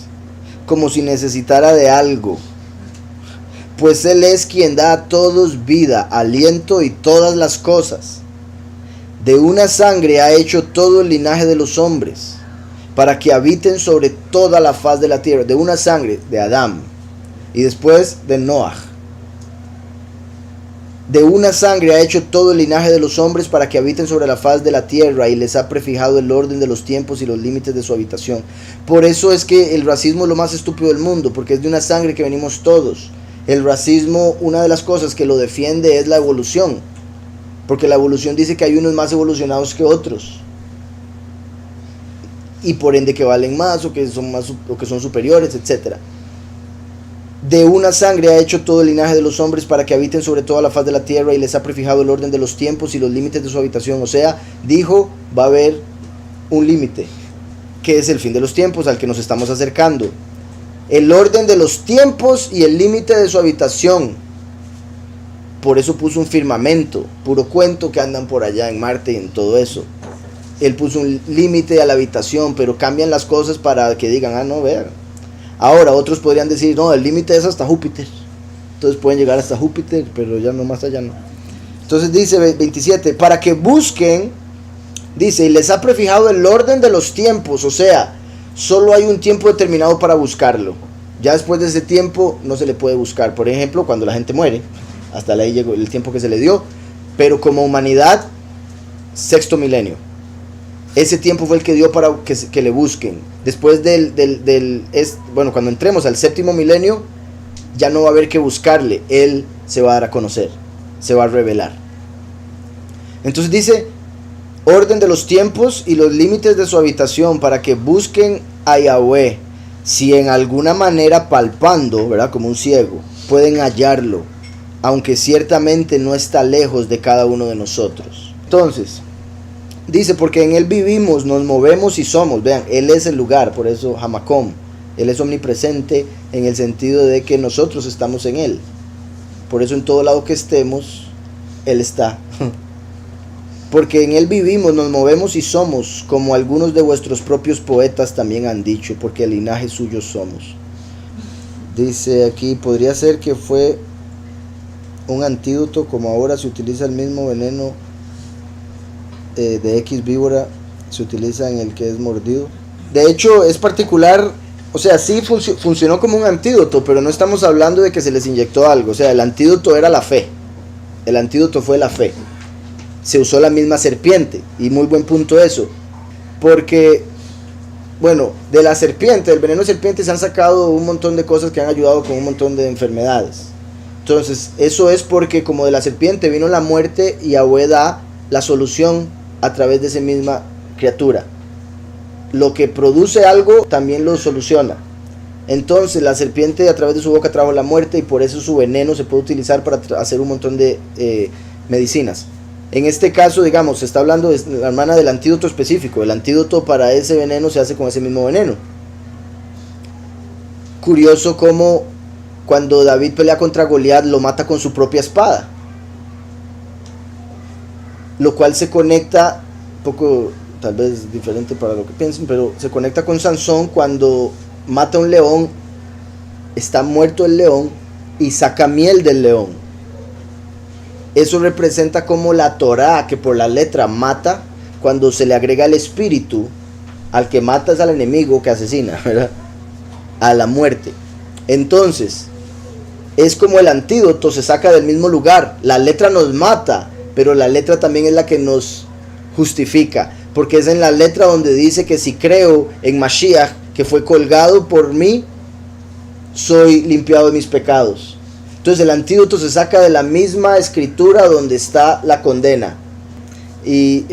S1: como si necesitara de algo, pues él es quien da a todos vida, aliento y todas las cosas. De una sangre ha hecho todo el linaje de los hombres, para que habiten sobre toda la faz de la tierra. De una sangre, de Adán, y después de Noah. De una sangre ha hecho todo el linaje de los hombres para que habiten sobre la faz de la tierra, y les ha prefijado el orden de los tiempos y los límites de su habitación. Por eso es que el racismo es lo más estúpido del mundo, porque es de una sangre que venimos todos. El racismo, una de las cosas que lo defiende es la evolución, porque la evolución dice que hay unos más evolucionados que otros, y por ende que valen más o que son superiores, etc. De una sangre ha hecho todo el linaje de los hombres para que habiten sobre toda la faz de la tierra, y les ha prefijado el orden de los tiempos y los límites de su habitación. O sea, dijo, va a haber un límite, que es el fin de los tiempos al que nos estamos acercando. El orden de los tiempos y el límite de su habitación. Por eso puso un firmamento, puro cuento que andan por allá en Marte y en todo eso. Él puso un límite a la habitación, pero cambian las cosas para que digan, ah, no, vean. Ahora otros podrían decir, no, el límite es hasta Júpiter. Entonces pueden llegar hasta Júpiter, pero ya no, más allá no. Entonces dice 27, para que busquen, dice, y les ha prefijado el orden de los tiempos. O sea, solo hay un tiempo determinado para buscarlo. Ya después de ese tiempo no se le puede buscar. Por ejemplo, cuando la gente muere, hasta ahí llegó el tiempo que se le dio. Pero como humanidad, 6º milenio. Ese tiempo fue el que dio para que le busquen. Después cuando entremos al 7º milenio, ya no va a haber que buscarle. Él se va a dar a conocer, se va a revelar. Entonces dice, orden de los tiempos y los límites de su habitación, para que busquen a Yahweh, si en alguna manera palpando, ¿verdad?, como un ciego, pueden hallarlo, aunque ciertamente no está lejos de cada uno de nosotros. Entonces dice, porque en él vivimos, nos movemos y somos. Vean, él es el lugar, por eso Hamakom. Él es omnipresente en el sentido de que nosotros estamos en él. Por eso en todo lado que estemos, él está. Porque en él vivimos, nos movemos y somos, como algunos de vuestros propios poetas también han dicho, porque el linaje suyo somos. Dice aquí, podría ser que fue un antídoto, como ahora se utiliza el mismo veneno de X víbora, se utiliza en el que es mordido. De hecho es particular, o sea, sí funcionó como un antídoto, pero no estamos hablando de que se les inyectó algo. O sea, el antídoto era la fe, el antídoto fue la fe. Se usó la misma serpiente, y muy buen punto eso, porque bueno, de la serpiente, del veneno de serpiente, se han sacado un montón de cosas que han ayudado con un montón de enfermedades. Entonces eso es porque como de la serpiente vino la muerte, y Yahweh da la solución a través de esa misma criatura. Lo que produce algo también lo soluciona. Entonces la serpiente a través de su boca trajo la muerte y por eso su veneno se puede utilizar para hacer un montón de medicinas. En este caso, digamos, se está hablando de la hermana del antídoto específico. El antídoto para ese veneno se hace con ese mismo veneno. Curioso como cuando David pelea contra Goliat lo mata con su propia espada, lo cual se conecta, un poco tal vez diferente para lo que piensen, pero se conecta con Sansón cuando mata a un león, está muerto el león y saca miel del león. Eso representa como la Torá, que por la letra mata, cuando se le agrega el espíritu, al que mata es al enemigo que asesina, ¿verdad? A la muerte. Entonces, es como el antídoto, se saca del mismo lugar. La letra nos mata, pero la letra también es la que nos justifica, porque es en la letra donde dice que si creo en Mashiach, que fue colgado por mí, soy limpiado de mis pecados. Entonces el antídoto se saca de la misma escritura donde está la condena. Y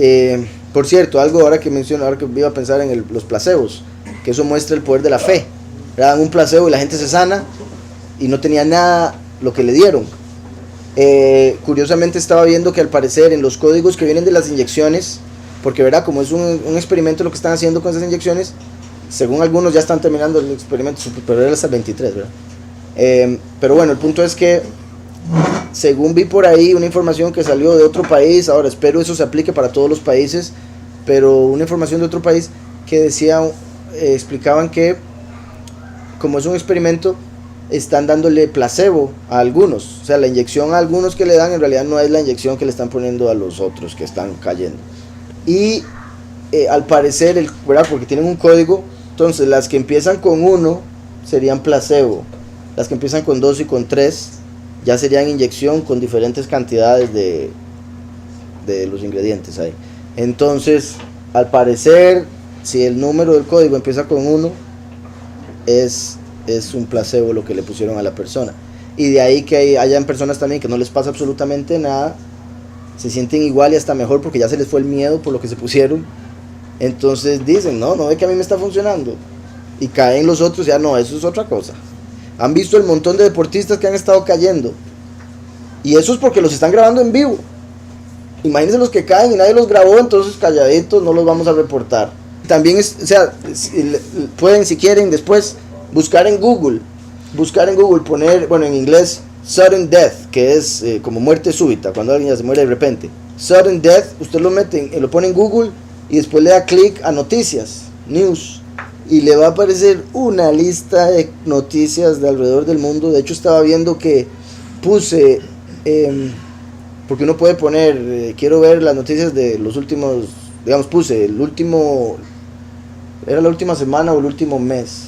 S1: por cierto, algo ahora que menciono, ahora que iba a pensar en los placebos, que eso muestra el poder de la fe. Dan un placebo y la gente se sana y no tenía nada lo que le dieron. Curiosamente estaba viendo que al parecer en los códigos que vienen de las inyecciones, porque verdad, como es un experimento lo que están haciendo con esas inyecciones, según algunos ya están terminando el experimento, pero era hasta el 23, ¿verdad? Pero bueno, el punto es que según vi por ahí una información que salió de otro país, ahora espero eso se aplique para todos los países, pero una información de otro país que decía, explicaban que como es un experimento, están dándole placebo a algunos, o sea, la inyección a algunos que le dan en realidad no es la inyección que le están poniendo a los otros que están cayendo. Y al parecer, ¿verdad? Porque tienen un código, entonces las que empiezan con 1 serían placebo, las que empiezan con 2 y con 3 ya serían inyección con diferentes cantidades de los ingredientes ahí. Entonces, al parecer, si el número del código empieza con 1, es un placebo lo que le pusieron a la persona. Y de ahí que hayan personas también que no les pasa absolutamente nada, se sienten igual y hasta mejor porque ya se les fue el miedo por lo que se pusieron. Entonces dicen, no ve que a mí me está funcionando. Y caen los otros, ya no, eso es otra cosa. Han visto el montón de deportistas que han estado cayendo. Y eso es porque los están grabando en vivo. Imagínense los que caen y nadie los grabó, entonces calladitos no los vamos a reportar. También pueden, si quieren, después buscar en Google, poner, bueno, en inglés, sudden death, que es como muerte súbita, cuando alguien ya se muere de repente. Sudden death, usted lo pone en Google y después le da clic a noticias, news, y le va a aparecer una lista de noticias de alrededor del mundo. De hecho estaba viendo que puse, porque uno puede poner, quiero ver las noticias de los últimos, digamos, puse era la última semana o el último mes,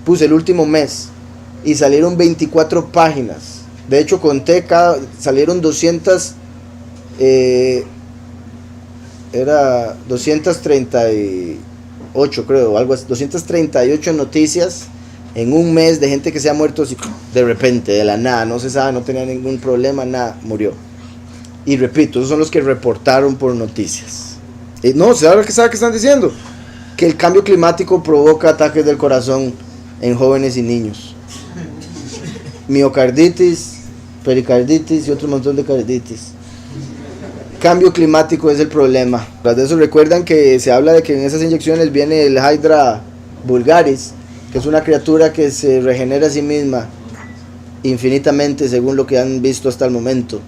S1: puse el último mes y salieron 24 páginas. De hecho conté, salieron 238, creo, algo así, 238 noticias en un mes de gente que se ha muerto así, de repente, de la nada, no se sabe, no tenía ningún problema, nada, murió. Y repito, esos son los que reportaron por noticias. No, ¿sabe qué están diciendo? Que el cambio climático provoca ataques del corazón en jóvenes y niños. Miocarditis, pericarditis y otro montón de carditis. Cambio climático es el problema. Tras de eso recuerdan que se habla de que en esas inyecciones viene el Hydra vulgaris, que es una criatura que se regenera a sí misma infinitamente según lo que han visto hasta el momento.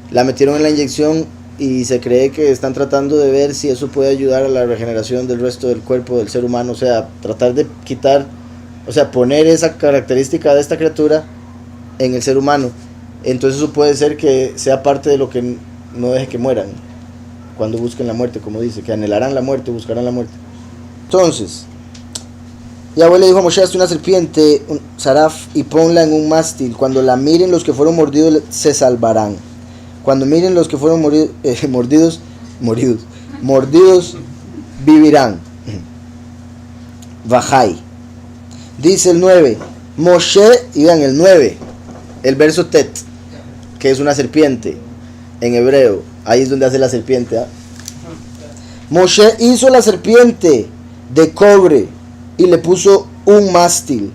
S1: La metieron en la inyección y se cree que están tratando de ver si eso puede ayudar a la regeneración del resto del cuerpo del ser humano, o sea, tratar de quitar, o sea, poner esa característica de esta criatura en el ser humano. Entonces eso puede ser que sea parte de lo que no deje que mueran cuando busquen la muerte, como dice, que anhelarán la muerte, buscarán la muerte. Entonces, Yahweh le dijo a Moshe: hazte una serpiente, un saraf, y ponla en un mástil. Cuando la miren los que fueron mordidos, se salvarán. Cuando miren los que fueron mordidos, vivirán. Vajai. Dice el 9. Moshe, y vean el 9, el verso tet, que es una serpiente en hebreo. Ahí es donde hace la serpiente. Moshe hizo la serpiente de cobre y le puso un mástil.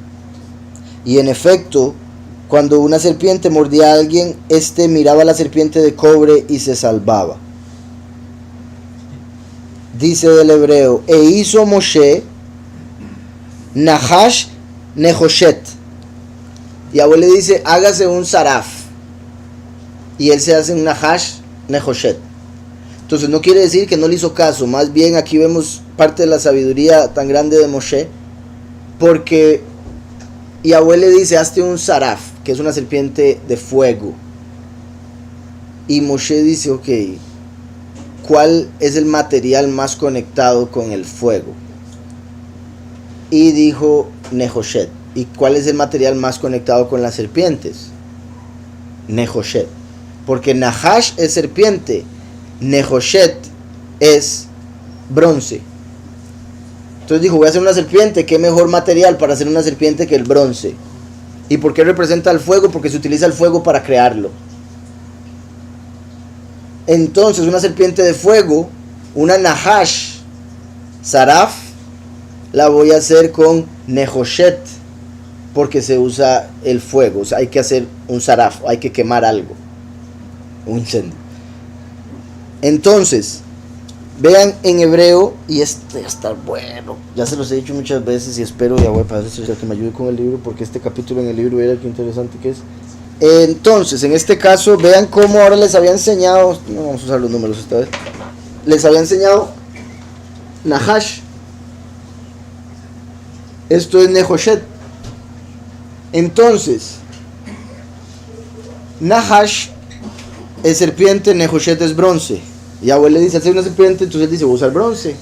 S1: Y en efecto, cuando una serpiente mordía a alguien, éste miraba a la serpiente de cobre y se salvaba. Dice del hebreo, e hizo Moshe Nahash Nehoshet. Yahweh le dice, hágase un saraf. Y él se hace un Nahash Nehoshet. Entonces no quiere decir que no le hizo caso. Más bien aquí vemos parte de la sabiduría tan grande de Moshe. Porque Yahweh le dice, hazte un saraf, que es una serpiente de fuego. Y Moshe dice, ok, ¿cuál es el material más conectado con el fuego? Y dijo Nehoshet. ¿Y cuál es el material más conectado con las serpientes? Nehoshet. Porque Nahash es serpiente, Nehoshet es bronce. Entonces dijo, voy a hacer una serpiente, ¿qué mejor material para hacer una serpiente que el bronce? ¿Y por qué representa el fuego? Porque se utiliza el fuego para crearlo. Entonces una serpiente de fuego, una Nahash Saraf, la voy a hacer con Nehoshet, porque se usa el fuego. O sea, hay que hacer un saraf, hay que quemar algo, un incendio. Entonces, vean en hebreo, y este está bueno, ya se los he dicho muchas veces y espero Yahweh para eso que me ayude con el libro, porque este capítulo en el libro, era qué interesante que es. Entonces, en este caso, vean cómo ahora les había enseñado, no vamos a usar los números esta vez, les había enseñado Nahash, esto es Nehoshet. Entonces, Nahash es serpiente, Nehoshet es bronce. Yahweh le dice, hacer una serpiente, entonces él dice, voy a usar bronce,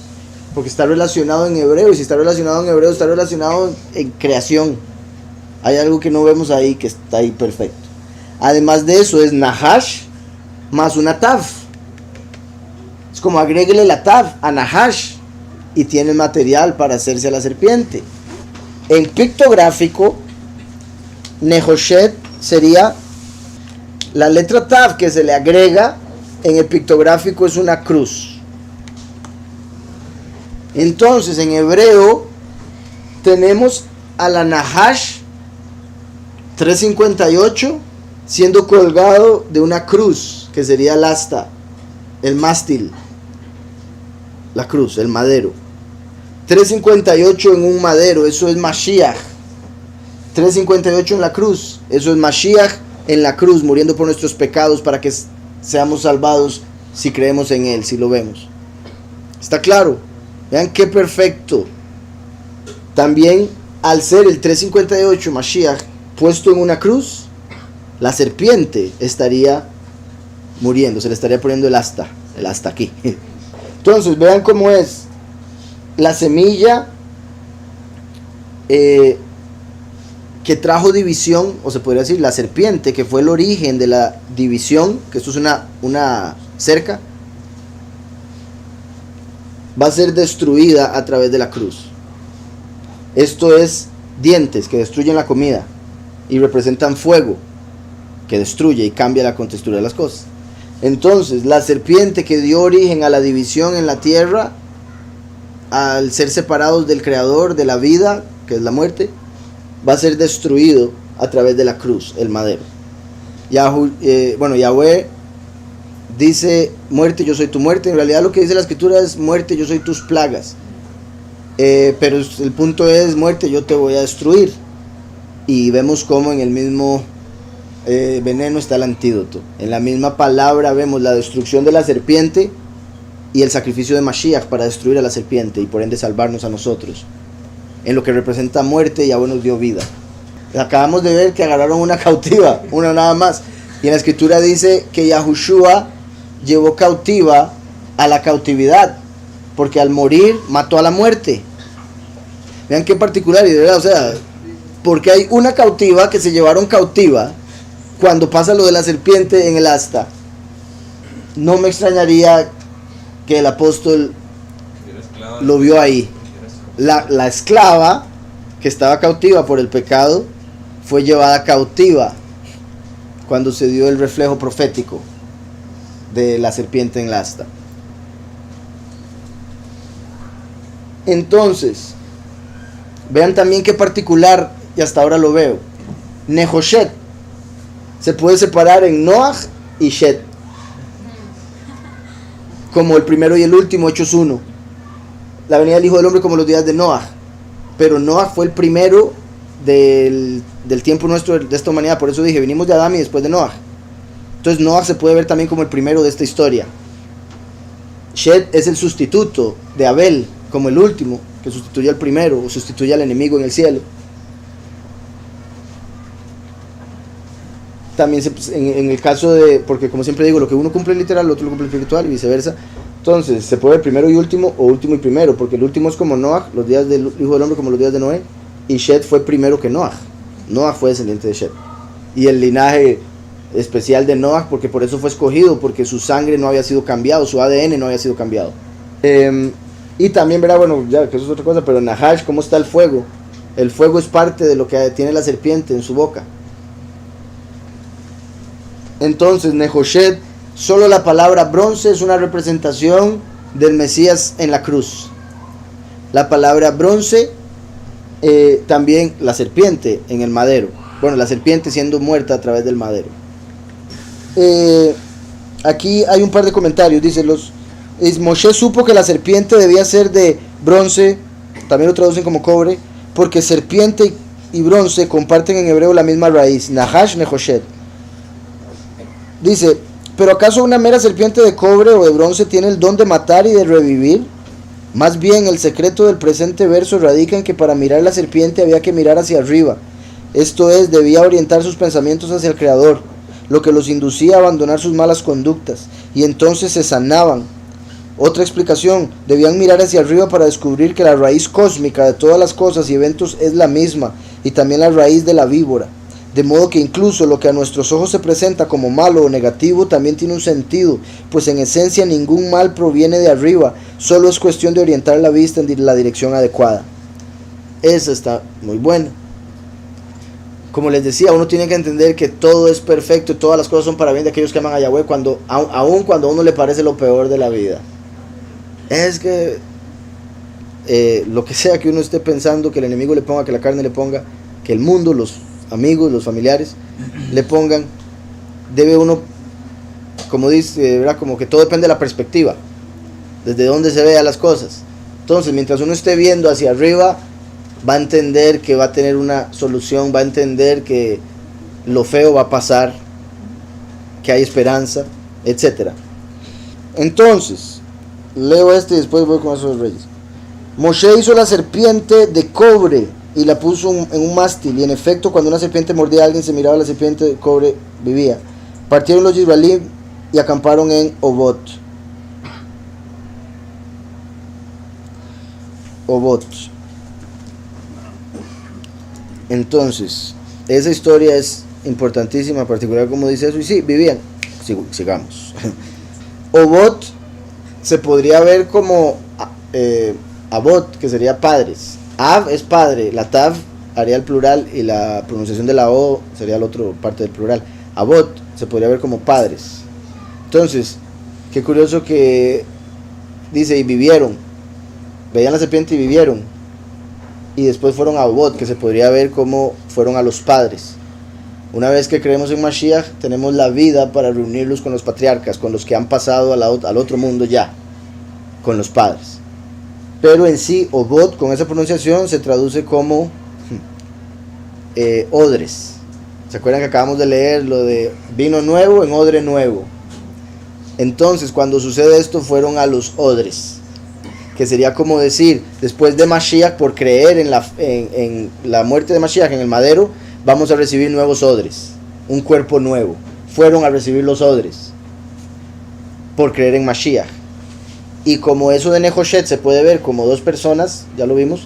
S1: porque está relacionado en hebreo, y si está relacionado en hebreo, está relacionado en creación. Hay algo que no vemos ahí, que está ahí perfecto. Además de eso, es Nahash más una Tav. Es como agréguele la Tav a Nahash, y tiene material para hacerse a la serpiente. En pictográfico, Nehoshet sería la letra Tav que se le agrega en el pictográfico, es una cruz. Entonces en hebreo tenemos a la Nahash 358 siendo colgado de una cruz, que sería el asta, el mástil, la cruz, el madero. 358 en un madero, eso es Mashiach. 358 en la cruz, eso es Mashiach en la cruz, muriendo por nuestros pecados para que seamos salvados si creemos en Él, si lo vemos. ¿Está claro? Vean qué perfecto. También, al ser el 358 Mashiach puesto en una cruz, la serpiente estaría muriendo, se le estaría poniendo el asta aquí. Entonces, vean cómo es la semilla que trajo división, o se podría decir la serpiente, que fue el origen de la división, que esto es una cerca, va a ser destruida a través de la cruz. Esto es dientes que destruyen la comida y representan fuego que destruye y cambia la contextura de las cosas. Entonces, la serpiente que dio origen a la división en la tierra, al ser separados del creador de la vida, que es la muerte, va a ser destruido a través de la cruz, el madero. Yahweh dice, muerte, yo soy tu muerte. En realidad lo que dice la escritura es, muerte, yo soy tus plagas. Pero el punto es, muerte, yo te voy a destruir. Y vemos cómo en el mismo veneno está el antídoto. En la misma palabra vemos la destrucción de la serpiente y el sacrificio de Mashiach para destruir a la serpiente y por ende salvarnos a nosotros. En lo que representa muerte, Yahweh nos dio vida. Acabamos de ver que agarraron una cautiva, una nada más. Y en la escritura dice que Yahushua llevó cautiva a la cautividad, porque al morir mató a la muerte. Vean qué particularidad, o sea, porque hay una cautiva que se llevaron cautiva cuando pasa lo de la serpiente en el asta. No me extrañaría que el apóstol lo vio ahí. La esclava que estaba cautiva por el pecado fue llevada cautiva cuando se dio el reflejo profético de la serpiente en la asta. Entonces, Vean también qué particular, y hasta ahora lo veo. Nehoshet se puede separar en Noach y Shet, como el primero y el último, Hechos 1. La venida del Hijo del Hombre como los días de Noach. Pero Noach fue el primero del tiempo nuestro, de esta humanidad. Por eso dije, venimos de Adán y después de Noach. Entonces Noach se puede ver también como el primero de esta historia. Shet es el sustituto de Abel, como el último, que sustituye al primero, o sustituye al enemigo en el cielo. También en el caso de, porque como siempre digo, lo que uno cumple literal, el otro lo cumple espiritual y viceversa. Entonces se puede ver primero y último, o último y primero, porque el último es como Noach, los días del Hijo del Hombre como los días de Noé, y Shet fue primero que Noach. Noach fue descendiente de Shet. Y el linaje especial de Noach, porque por eso fue escogido, porque su sangre no había sido cambiado, su ADN no había sido cambiado. Y también verá, bueno, ya que eso es otra cosa, pero en Nahash, ¿cómo está el fuego? El fuego es parte de lo que tiene la serpiente en su boca. Entonces, Nehoshet, solo la palabra bronce es una representación del Mesías en la cruz. La palabra bronce, también la serpiente en el madero. Bueno, la serpiente siendo muerta a través del madero. Aquí hay un par de comentarios. Dice, Moshe supo que la serpiente debía ser de bronce, también lo traducen como cobre, porque serpiente y bronce comparten en hebreo la misma raíz, Nahash Nehoshet. Dice, ¿pero acaso una mera serpiente de cobre o de bronce tiene el don de matar y de revivir? Más bien, el secreto del presente verso radica en que para mirar la serpiente había que mirar hacia arriba. Esto es, debía orientar sus pensamientos hacia el Creador, lo que los inducía a abandonar sus malas conductas, y entonces se sanaban. Otra explicación, debían mirar hacia arriba para descubrir que la raíz cósmica de todas las cosas y eventos es la misma, y también la raíz de la víbora. De modo que incluso lo que a nuestros ojos se presenta como malo o negativo también tiene un sentido, pues en esencia ningún mal proviene de arriba, solo es cuestión de orientar la vista en la dirección adecuada. Esa está muy buena. Como les decía, uno tiene que entender que todo es perfecto, todas las cosas son para bien de aquellos que aman a Yahweh, aun cuando a uno le parece lo peor de la vida. Es que lo que sea que uno esté pensando, que el enemigo le ponga, que la carne le ponga, que el mundo, los amigos, los familiares le pongan, debe uno, como dice, ¿verdad? Como que todo depende de la perspectiva, desde donde se vean las cosas. Entonces, mientras uno esté viendo hacia arriba, va a entender que va a tener una solución, va a entender que lo feo va a pasar, que hay esperanza, etc. Entonces, leo este y después voy con esos reyes. Moshe hizo la serpiente de cobre y la puso en un mástil, y en efecto cuando una serpiente mordía a alguien se miraba la serpiente de cobre, vivía. Partieron los Yisraelim y acamparon en Obot. Entonces, esa historia es importantísima, particular como dice eso, y sí, vivían. Sigamos. Obot se podría ver como Abot, que sería padres. Av es padre, la Tav haría el plural y la pronunciación de la O sería la otra parte del plural. Abot se podría ver como padres. Entonces, qué curioso que dice, y vivieron, veían la serpiente y vivieron, y después fueron a Obot, que se podría ver como fueron a los padres. Una vez que creemos en Mashiach, tenemos la vida para reunirlos con los patriarcas, con los que han pasado al otro mundo ya, con los padres. Pero en sí, Obot, con esa pronunciación, se traduce como odres. ¿Se acuerdan que acabamos de leer lo de vino nuevo en odre nuevo? Entonces, cuando sucede esto, fueron a los odres, que sería como decir, después de Mashiach, por creer en la muerte de Mashiach en el madero, vamos a recibir nuevos odres, un cuerpo nuevo. Fueron a recibir los odres por creer en Mashiach. Y como eso de Nehoshet se puede ver como dos personas, ya lo vimos,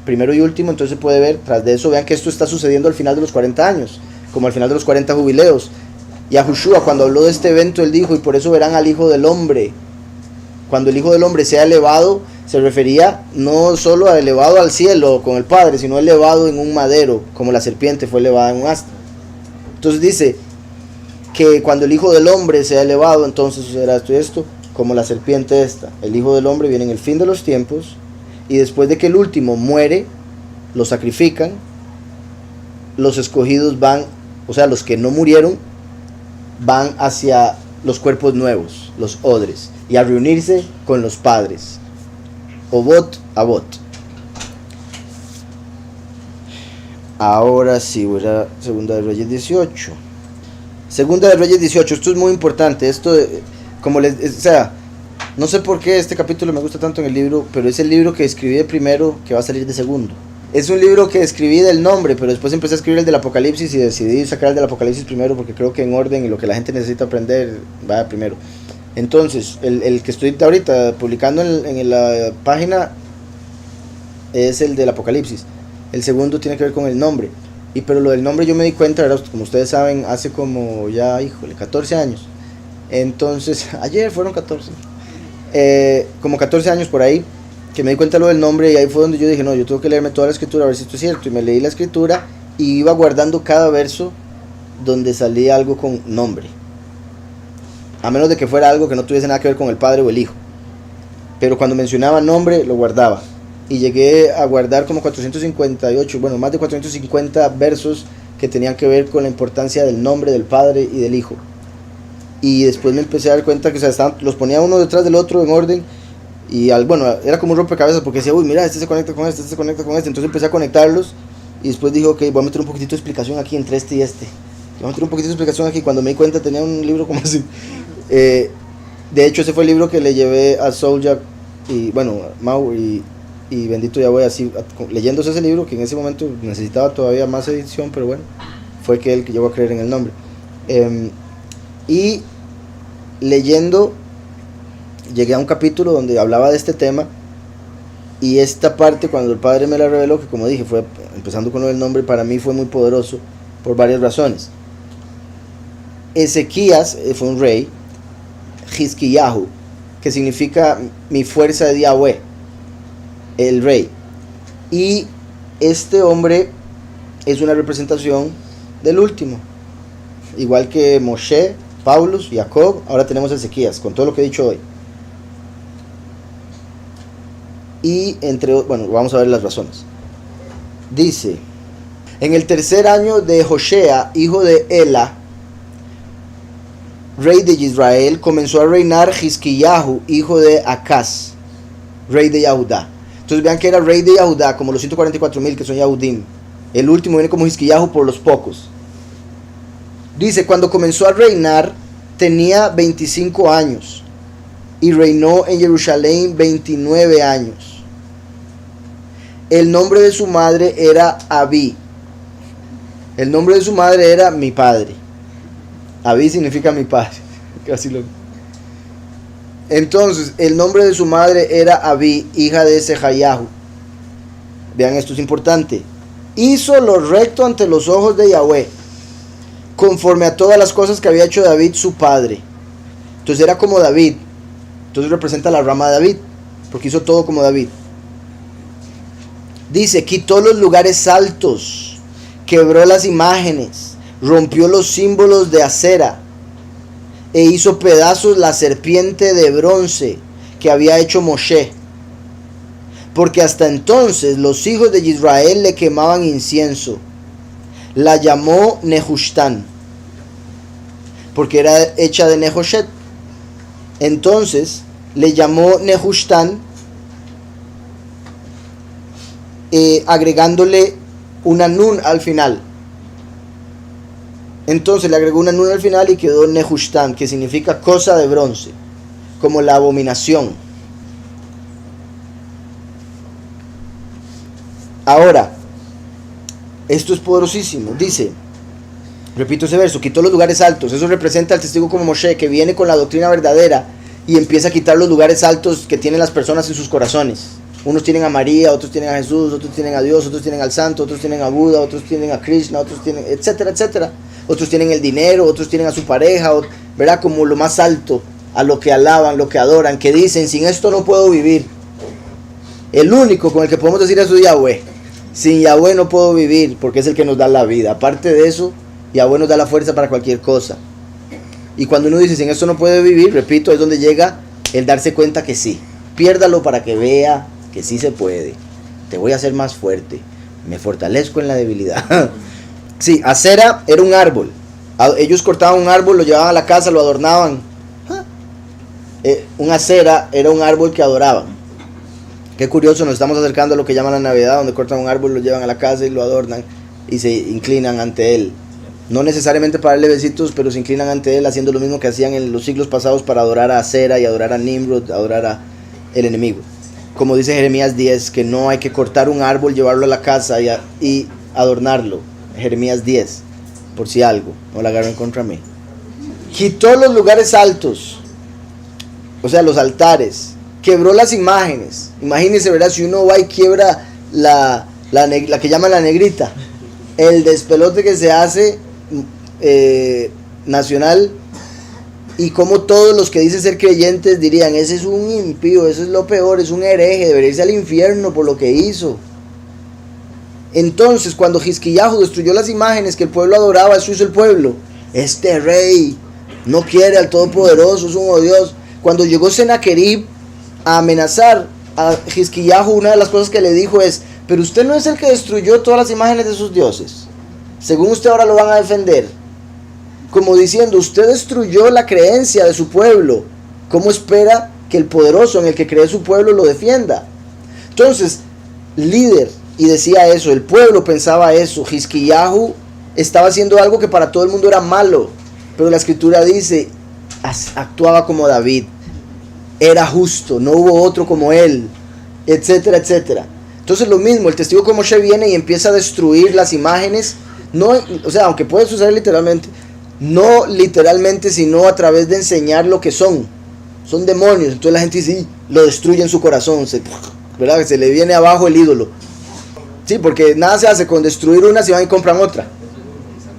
S1: primero y último, entonces se puede ver, tras de eso, vean que esto está sucediendo al final de los 40 años, como al final de los 40 jubileos. Yahushua, cuando habló de este evento, él dijo, y por eso verán al Hijo del Hombre. Cuando el Hijo del Hombre sea elevado, se refería no solo a elevado al cielo con el Padre, sino elevado en un madero, como la serpiente fue elevada en un asta. Entonces dice que cuando el Hijo del Hombre sea elevado, entonces sucederá esto y esto, como la serpiente esta. El Hijo del Hombre viene en el fin de los tiempos, y después de que el último muere, los sacrifican, los escogidos van, o sea, los que no murieron, van hacia los cuerpos nuevos, los odres, y a reunirse con los padres. Obot, Abot. Ahora sí, voy a Segunda de Reyes 18. Segunda de Reyes 18, esto es muy importante. Esto, como les, o sea, no sé por qué este capítulo me gusta tanto en el libro, pero es el libro que escribí de primero que va a salir de segundo. Es un libro que escribí del nombre, pero después empecé a escribir el del Apocalipsis y decidí sacar el del Apocalipsis primero porque creo que en orden y lo que la gente necesita aprender va primero. Entonces, el que estoy ahorita publicando en la página es el del Apocalipsis. El segundo tiene que ver con el nombre. Pero lo del nombre yo me di cuenta, ¿verdad? Como ustedes saben, hace como ya, 14 años. Entonces, ayer fueron 14. Como 14 años por ahí, que me di cuenta lo del nombre, y ahí fue donde yo dije, no, yo tengo que leerme toda la escritura a ver si esto es cierto. Y me leí la escritura y iba guardando cada verso donde salía algo con nombre. A menos de que fuera algo que no tuviese nada que ver con el Padre o el Hijo. Pero cuando mencionaba nombre, lo guardaba. Y llegué a guardar como 458, bueno, más de 450 versos que tenían que ver con la importancia del nombre del Padre y del Hijo. Y después me empecé a dar cuenta que, o sea, los ponía uno detrás del otro en orden. Y bueno, era como un rompecabezas porque decía, uy, mira, este se conecta con este se conecta con este. Entonces empecé a conectarlos y después dije, ok, voy a meter un poquitito de explicación aquí entre este y este. Voy a meter un poquitito de explicación aquí. Cuando me di cuenta tenía un libro como así. De hecho, ese fue el libro que le llevé a Soulja y, bueno, Mau y bendito Yahweh, así, leyéndose ese libro, que en ese momento necesitaba todavía más edición, pero bueno, fue que él que llegó a creer en el nombre. Y leyendo, llegué a un capítulo donde hablaba de este tema, y esta parte, cuando el Padre me la reveló, que como dije, fue empezando con lo del nombre, para mí fue muy poderoso, por varias razones. Ezequías fue un rey, Hizkiyahu, que significa mi fuerza de Yahweh, el rey. Y este hombre es una representación del último. Igual que Moshe, Paulus, Jacob, ahora tenemos a Ezequías, con todo lo que he dicho hoy. Y bueno, vamos a ver las razones. Dice, en el tercer año de Joshea, hijo de Ela, rey de Israel, comenzó a reinar Hizkiyahu, hijo de Acaz, rey de Yahudá. Entonces vean que era rey de Yahudá, como los 144,000 que son Yahudim. El último viene como Hizkiyahu por los pocos. Dice, cuando comenzó a reinar, tenía 25 años. Y reinó en Jerusalén 29 años. El nombre de su madre era Abí. El nombre de su madre era mi padre. Abí significa mi padre. Casi lo... Entonces, el nombre de su madre era Abí, hija de Sejayahu. Vean, esto es importante. Hizo lo recto ante los ojos de Yahweh, conforme a todas las cosas que había hecho David su padre. Entonces era como David. Entonces representa la rama de David, porque hizo todo como David. Dice, quitó los lugares altos, quebró las imágenes, rompió los símbolos de acera, e hizo pedazos la serpiente de bronce que había hecho Moshe. Porque hasta entonces los hijos de Israel le quemaban incienso. La llamó Nehushtan, porque era hecha de Nehoshet. Entonces le llamó Nehushtan, agregándole una nun al final. Entonces le agregó una nun al final y quedó Nehushtan, que significa cosa de bronce, como la abominación. Ahora, esto es poderosísimo. Dice, repito ese verso, quitó los lugares altos. Eso representa al testigo como Moshe, que viene con la doctrina verdadera y empieza a quitar los lugares altos que tienen las personas en sus corazones. Unos tienen a María, otros tienen a Jesús, otros tienen a Dios, otros tienen al Santo, otros tienen a Buda, otros tienen a Krishna, otros tienen, etcétera, etcétera. Otros tienen el dinero, otros tienen a su pareja, ¿verdad? Como lo más alto, a lo que alaban, lo que adoran, que dicen, sin esto no puedo vivir. El único con el que podemos decir eso es Yahweh. Sin Yahweh no puedo vivir, porque es el que nos da la vida. Aparte de eso, Yahweh nos da la fuerza para cualquier cosa. Y cuando uno dice, sin esto no puede vivir, repito, es donde llega el darse cuenta que sí. Piérdalo para que vea que sí se puede. Te voy a hacer más fuerte. Me fortalezco en la debilidad. Sí, acera era un árbol. Ellos cortaban un árbol, lo llevaban a la casa, lo adornaban. Un acera era un árbol que adoraban. Qué curioso, nos estamos acercando a lo que llaman la Navidad, donde cortan un árbol, lo llevan a la casa y lo adornan y se inclinan ante él. No necesariamente para darle besitos, pero se inclinan ante él haciendo lo mismo que hacían en los siglos pasados para adorar a Acera y adorar a Nimrod, adorar a el enemigo. Como dice Jeremías 10, que no hay que cortar un árbol, llevarlo a la casa y adornarlo. Jeremías 10, por si algo, no la agarren contra mí. Quitó los lugares altos, o sea, los altares. Quebró las imágenes. Imagínense, ¿verdad? Si uno va y quiebra la que llaman la negrita, el despelote que se hace nacional, y como todos los que dicen ser creyentes dirían, ese es un impío, eso es lo peor, es un hereje, debería irse al infierno por lo que hizo. Entonces, cuando Hizquiyahú destruyó las imágenes que el pueblo adoraba, eso hizo el pueblo. Este rey no quiere al Todopoderoso, es un odioso. Cuando llegó Sennacherib a amenazar a Hizquiyahú, una de las cosas que le dijo es, pero usted no es el que destruyó todas las imágenes de sus dioses. Según usted ahora lo van a defender. Como diciendo, usted destruyó la creencia de su pueblo. ¿Cómo espera que el poderoso en el que cree su pueblo lo defienda? Entonces, líder, y decía eso, el pueblo pensaba eso. Hizquiyahú estaba haciendo algo que para todo el mundo era malo. Pero la escritura dice, actuaba como David. Era justo, no hubo otro como él, etcétera, etcétera. Entonces lo mismo, el testigo como Moshe viene y empieza a destruir las imágenes, no, o sea, aunque puede suceder literalmente, no literalmente, sino a través de enseñar lo que son demonios. Entonces la gente dice, sí, lo destruye en su corazón, ¿verdad? Se le viene abajo el ídolo. Sí, porque nada se hace con destruir una si van y compran otra.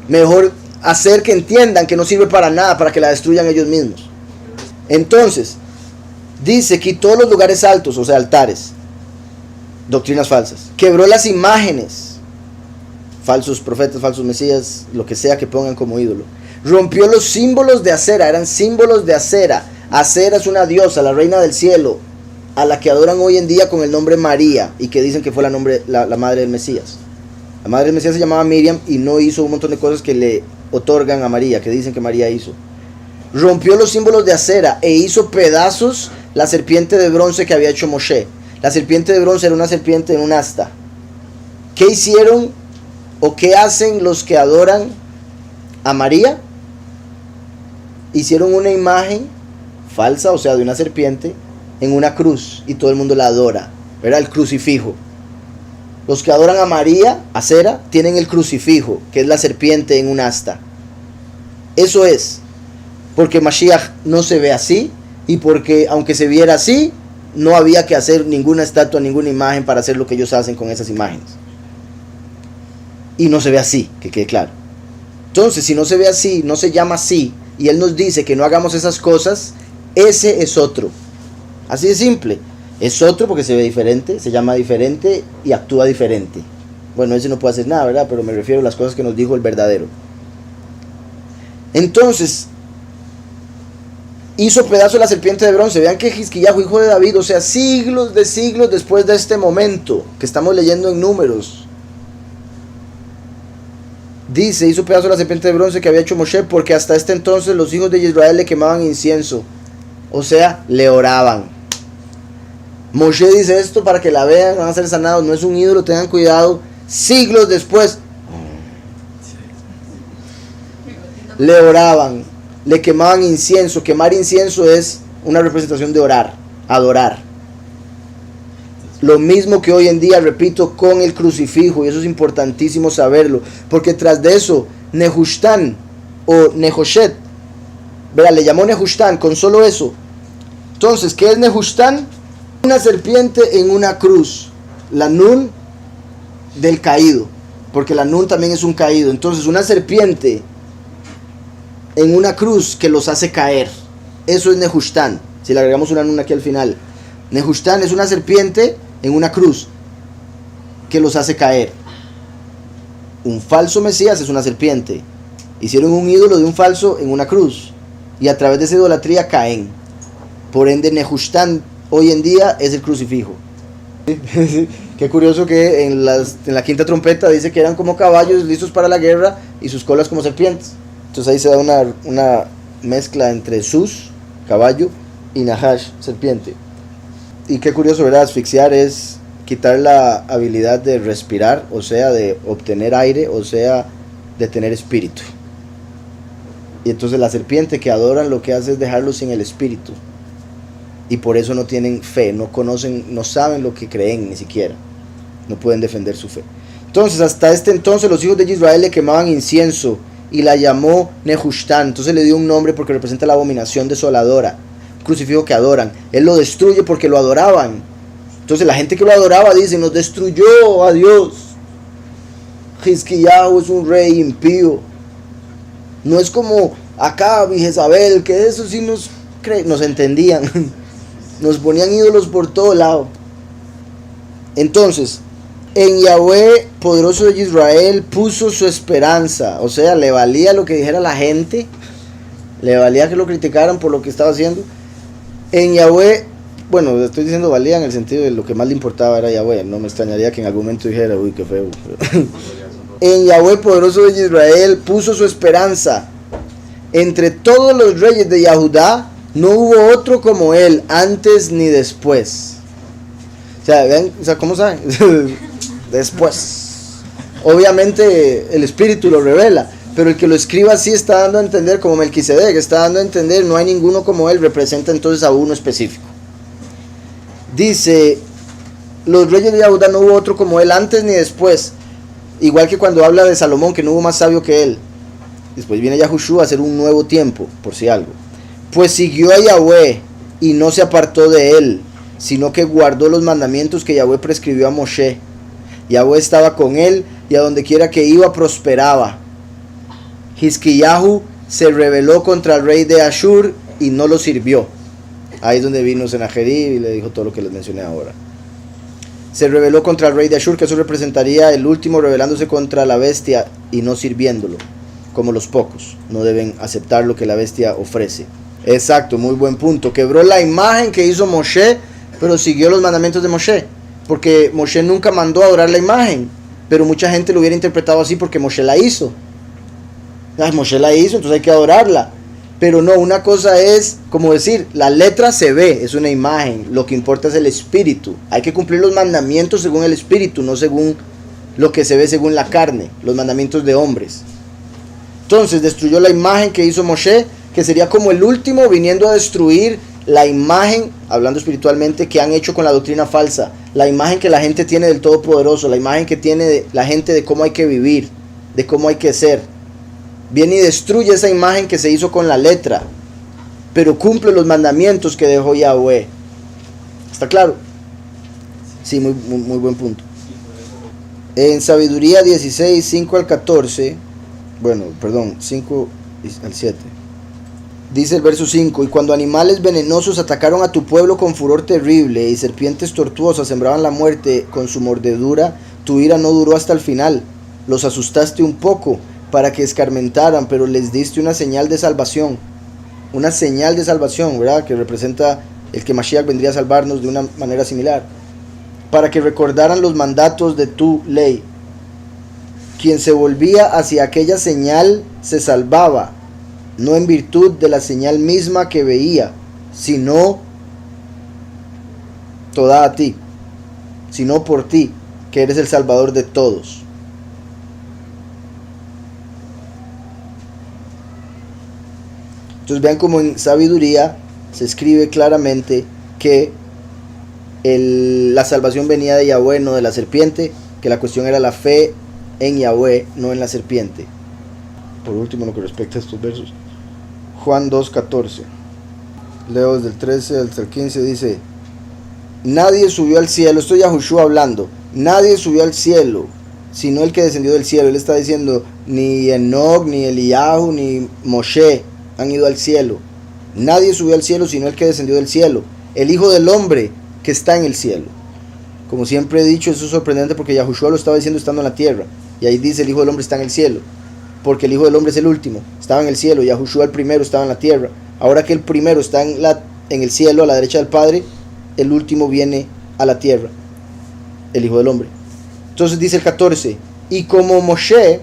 S1: Mejor hacer que entiendan que no sirve para nada, para que la destruyan ellos mismos. Entonces, dice, quitó los lugares altos, o sea, altares, doctrinas falsas, quebró las imágenes, falsos profetas, falsos mesías, lo que sea que pongan como ídolo, rompió los símbolos de Acera, eran símbolos de Acera. Acera es una diosa, la reina del cielo, a la que adoran hoy en día con el nombre María, y que dicen que fue la madre del Mesías. La madre del Mesías se llamaba Miriam y no hizo un montón de cosas que le otorgan a María, que dicen que María hizo. Rompió los símbolos de Acera e hizo pedazos la serpiente de bronce que había hecho Moshe. La serpiente de bronce era una serpiente en un asta. ¿Qué hicieron o qué hacen los que adoran a María? Hicieron una imagen falsa, o sea, de una serpiente en una cruz, y todo el mundo la adora. Era el crucifijo. Los que adoran a María, Acera, tienen el crucifijo, que es la serpiente en un asta. Eso es, porque Mashiach no se ve así, y porque aunque se viera así, no había que hacer ninguna estatua, ninguna imagen para hacer lo que ellos hacen con esas imágenes. Y no se ve así, que quede claro. Entonces, si no se ve así, no se llama así, y Él nos dice que no hagamos esas cosas, ese es otro. Así de simple. Es otro porque se ve diferente, se llama diferente y actúa diferente. Bueno, ese no puede hacer nada, ¿verdad? Pero me refiero a las cosas que nos dijo el verdadero. Entonces, hizo pedazo la serpiente de bronce. Vean que Hizquiyahú, hijo de David, o sea, siglos después de este momento que estamos leyendo en Números, dice, hizo pedazo la serpiente de bronce que había hecho Moshe, porque hasta este entonces los hijos de Israel le quemaban incienso, o sea, le oraban. Moshe dice esto para que la vean, van a ser sanados, no es un ídolo, tengan cuidado. Siglos después le oraban, le quemaban incienso. Quemar incienso es una representación de orar, adorar. Lo mismo que hoy en día, repito, con el crucifijo, y eso es importantísimo saberlo, porque tras de eso, Nehushtan o Nehoshet, ¿verdad? Le llamó Nehushtan con solo eso. Entonces, ¿qué es Nehushtan? Una serpiente en una cruz, la Nun del caído, porque la Nun también es un caído. Entonces, una serpiente en una cruz que los hace caer, eso es Nehushtan. Si le agregamos una Nun aquí al final, Nehushtan es una serpiente en una cruz que los hace caer. Un falso Mesías es una serpiente. Hicieron un ídolo de un falso en una cruz, y a través de esa idolatría caen. Por ende, Nehushtan hoy en día es el crucifijo. Qué curioso que en la quinta trompeta dice que eran como caballos listos para la guerra y sus colas como serpientes. Entonces ahí se da una mezcla entre sus, caballo, y Nahash, serpiente. Y qué curioso, ¿verdad? Asfixiar es quitar la habilidad de respirar, o sea, de obtener aire, o sea, de tener espíritu. Y entonces la serpiente que adoran lo que hace es dejarlos sin el espíritu. Y por eso no tienen fe, no conocen, no saben lo que creen ni siquiera. No pueden defender su fe. Entonces, hasta este entonces los hijos de Israel le quemaban incienso y la llamó Nehushtan. Entonces le dio un nombre porque representa la abominación desoladora, un crucifijo que adoran. Él lo destruye porque lo adoraban. Entonces la gente que lo adoraba dice, nos destruyó a Dios. Hizkiyahu es un rey impío. No es como Acab y Jezabel, que eso sí nos entendían. Nos ponían ídolos por todo lado. Entonces, en Yahweh, poderoso de Israel, puso su esperanza. O sea, le valía lo que dijera la gente. Le valía que lo criticaran por lo que estaba haciendo. En Yahweh, bueno, estoy diciendo valía en el sentido de lo que más le importaba era Yahweh. No me extrañaría que en algún momento dijera, uy, qué feo. En Yahweh, poderoso de Israel, puso su esperanza. Entre todos los reyes de Yahudá, no hubo otro como él, antes ni después. O sea, vean, ¿cómo saben? Después. Obviamente el Espíritu lo revela, pero el que lo escriba así está dando a entender, como Melquisedec, está dando a entender, no hay ninguno como él, representa entonces a uno específico. Dice, los reyes de Yahudá no hubo otro como él, antes ni después. Igual que cuando habla de Salomón, que no hubo más sabio que él. Después viene Yahushua a hacer un nuevo tiempo, por si algo. Pues siguió a Yahweh y no se apartó de él, sino que guardó los mandamientos que Yahweh prescribió a Moshe. Yahweh estaba con él y a donde quiera que iba prosperaba. Hizkiyahu se rebeló contra el rey de Ashur y no lo sirvió. Ahí es donde vino Senajerib y le dijo todo lo que les mencioné ahora. Se rebeló contra el rey de Ashur, que eso representaría el último rebelándose contra la bestia y no sirviéndolo, como los pocos. No deben aceptar lo que la bestia ofrece. Exacto, muy buen punto. Quebró la imagen que hizo Moshe, pero siguió los mandamientos de Moshe, porque Moshe nunca mandó a adorar la imagen, pero mucha gente lo hubiera interpretado así porque Moshe la hizo. Moshe la hizo, entonces hay que adorarla. Pero no, una cosa es, como decir, la letra se ve, es una imagen, lo que importa es el espíritu. Hay que cumplir los mandamientos según el espíritu, no según lo que se ve según la carne, los mandamientos de hombres. Entonces destruyó la imagen que hizo Moshe, que sería como el último viniendo a destruir la imagen, hablando espiritualmente, que han hecho con la doctrina falsa, la imagen que la gente tiene del Todopoderoso, la imagen que tiene la gente de cómo hay que vivir, de cómo hay que ser. Viene y destruye esa imagen que se hizo con la letra, pero cumple los mandamientos que dejó Yahweh. ¿Está claro? Sí, muy buen punto. En Sabiduría 16, 5 al 14, 5 al 7. Dice el verso 5, y cuando animales venenosos atacaron a tu pueblo con furor terrible, y serpientes tortuosas sembraban la muerte con su mordedura, tu ira no duró hasta el final. Los asustaste un poco para que escarmentaran, pero les diste una señal de salvación. Una señal de salvación, ¿verdad? Que representa el que Mashiach vendría a salvarnos de una manera similar. Para que recordaran los mandatos de tu ley. Quien se volvía hacia aquella señal se salvaba, no en virtud de la señal misma que veía, sino toda a ti, sino por ti, que eres el Salvador de todos. Entonces vean como en Sabiduría se escribe claramente que la salvación venía de Yahweh, no de la serpiente, que la cuestión era la fe en Yahweh, no en la serpiente. Por último, lo que respecta a estos versos, Juan 2:14, leo desde el 13 hasta el 15, dice: nadie subió al cielo, esto es Yahushua hablando, nadie subió al cielo sino el que descendió del cielo. Él está diciendo, ni Enoch, ni Eliyahu, ni Moshe han ido al cielo. Nadie subió al cielo sino el que descendió del cielo, el Hijo del Hombre que está en el cielo. Como siempre he dicho, eso es sorprendente porque Yahushua lo estaba diciendo estando en la tierra, y ahí dice el Hijo del Hombre está en el cielo, porque el Hijo del Hombre es el último, estaba en el cielo. Yahushua el primero estaba en la tierra. Ahora que el primero está en el cielo a la derecha del Padre, el último viene a la tierra. el Hijo del Hombre. Entonces dice el 14, y como Moshe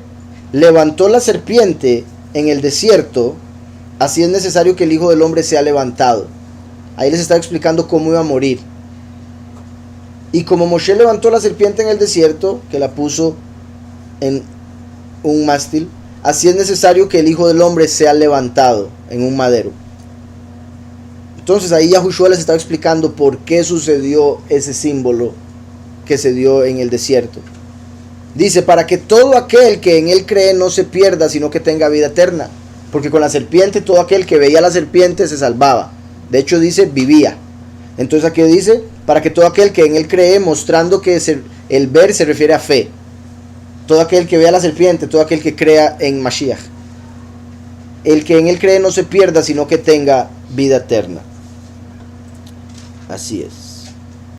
S1: levantó la serpiente en el desierto, así es necesario que el Hijo del Hombre sea levantado. Ahí les está explicando cómo iba a morir. Y como Moshe levantó la serpiente en el desierto, que la puso en un mástil, así es necesario que el Hijo del Hombre sea levantado en un madero. Entonces ahí Yahushua les estaba explicando por qué sucedió ese símbolo que se dio en el desierto. Dice, para que todo aquel que en él cree no se pierda, sino que tenga vida eterna. Porque con la serpiente, todo aquel que veía la serpiente se salvaba. De hecho dice, vivía. Entonces aquí dice, para que todo aquel que en él cree, mostrando que el ver se refiere a fe. Todo aquel que vea la serpiente, todo aquel que crea en Mashiach. El que en él cree no se pierda, sino que tenga vida eterna. Así es.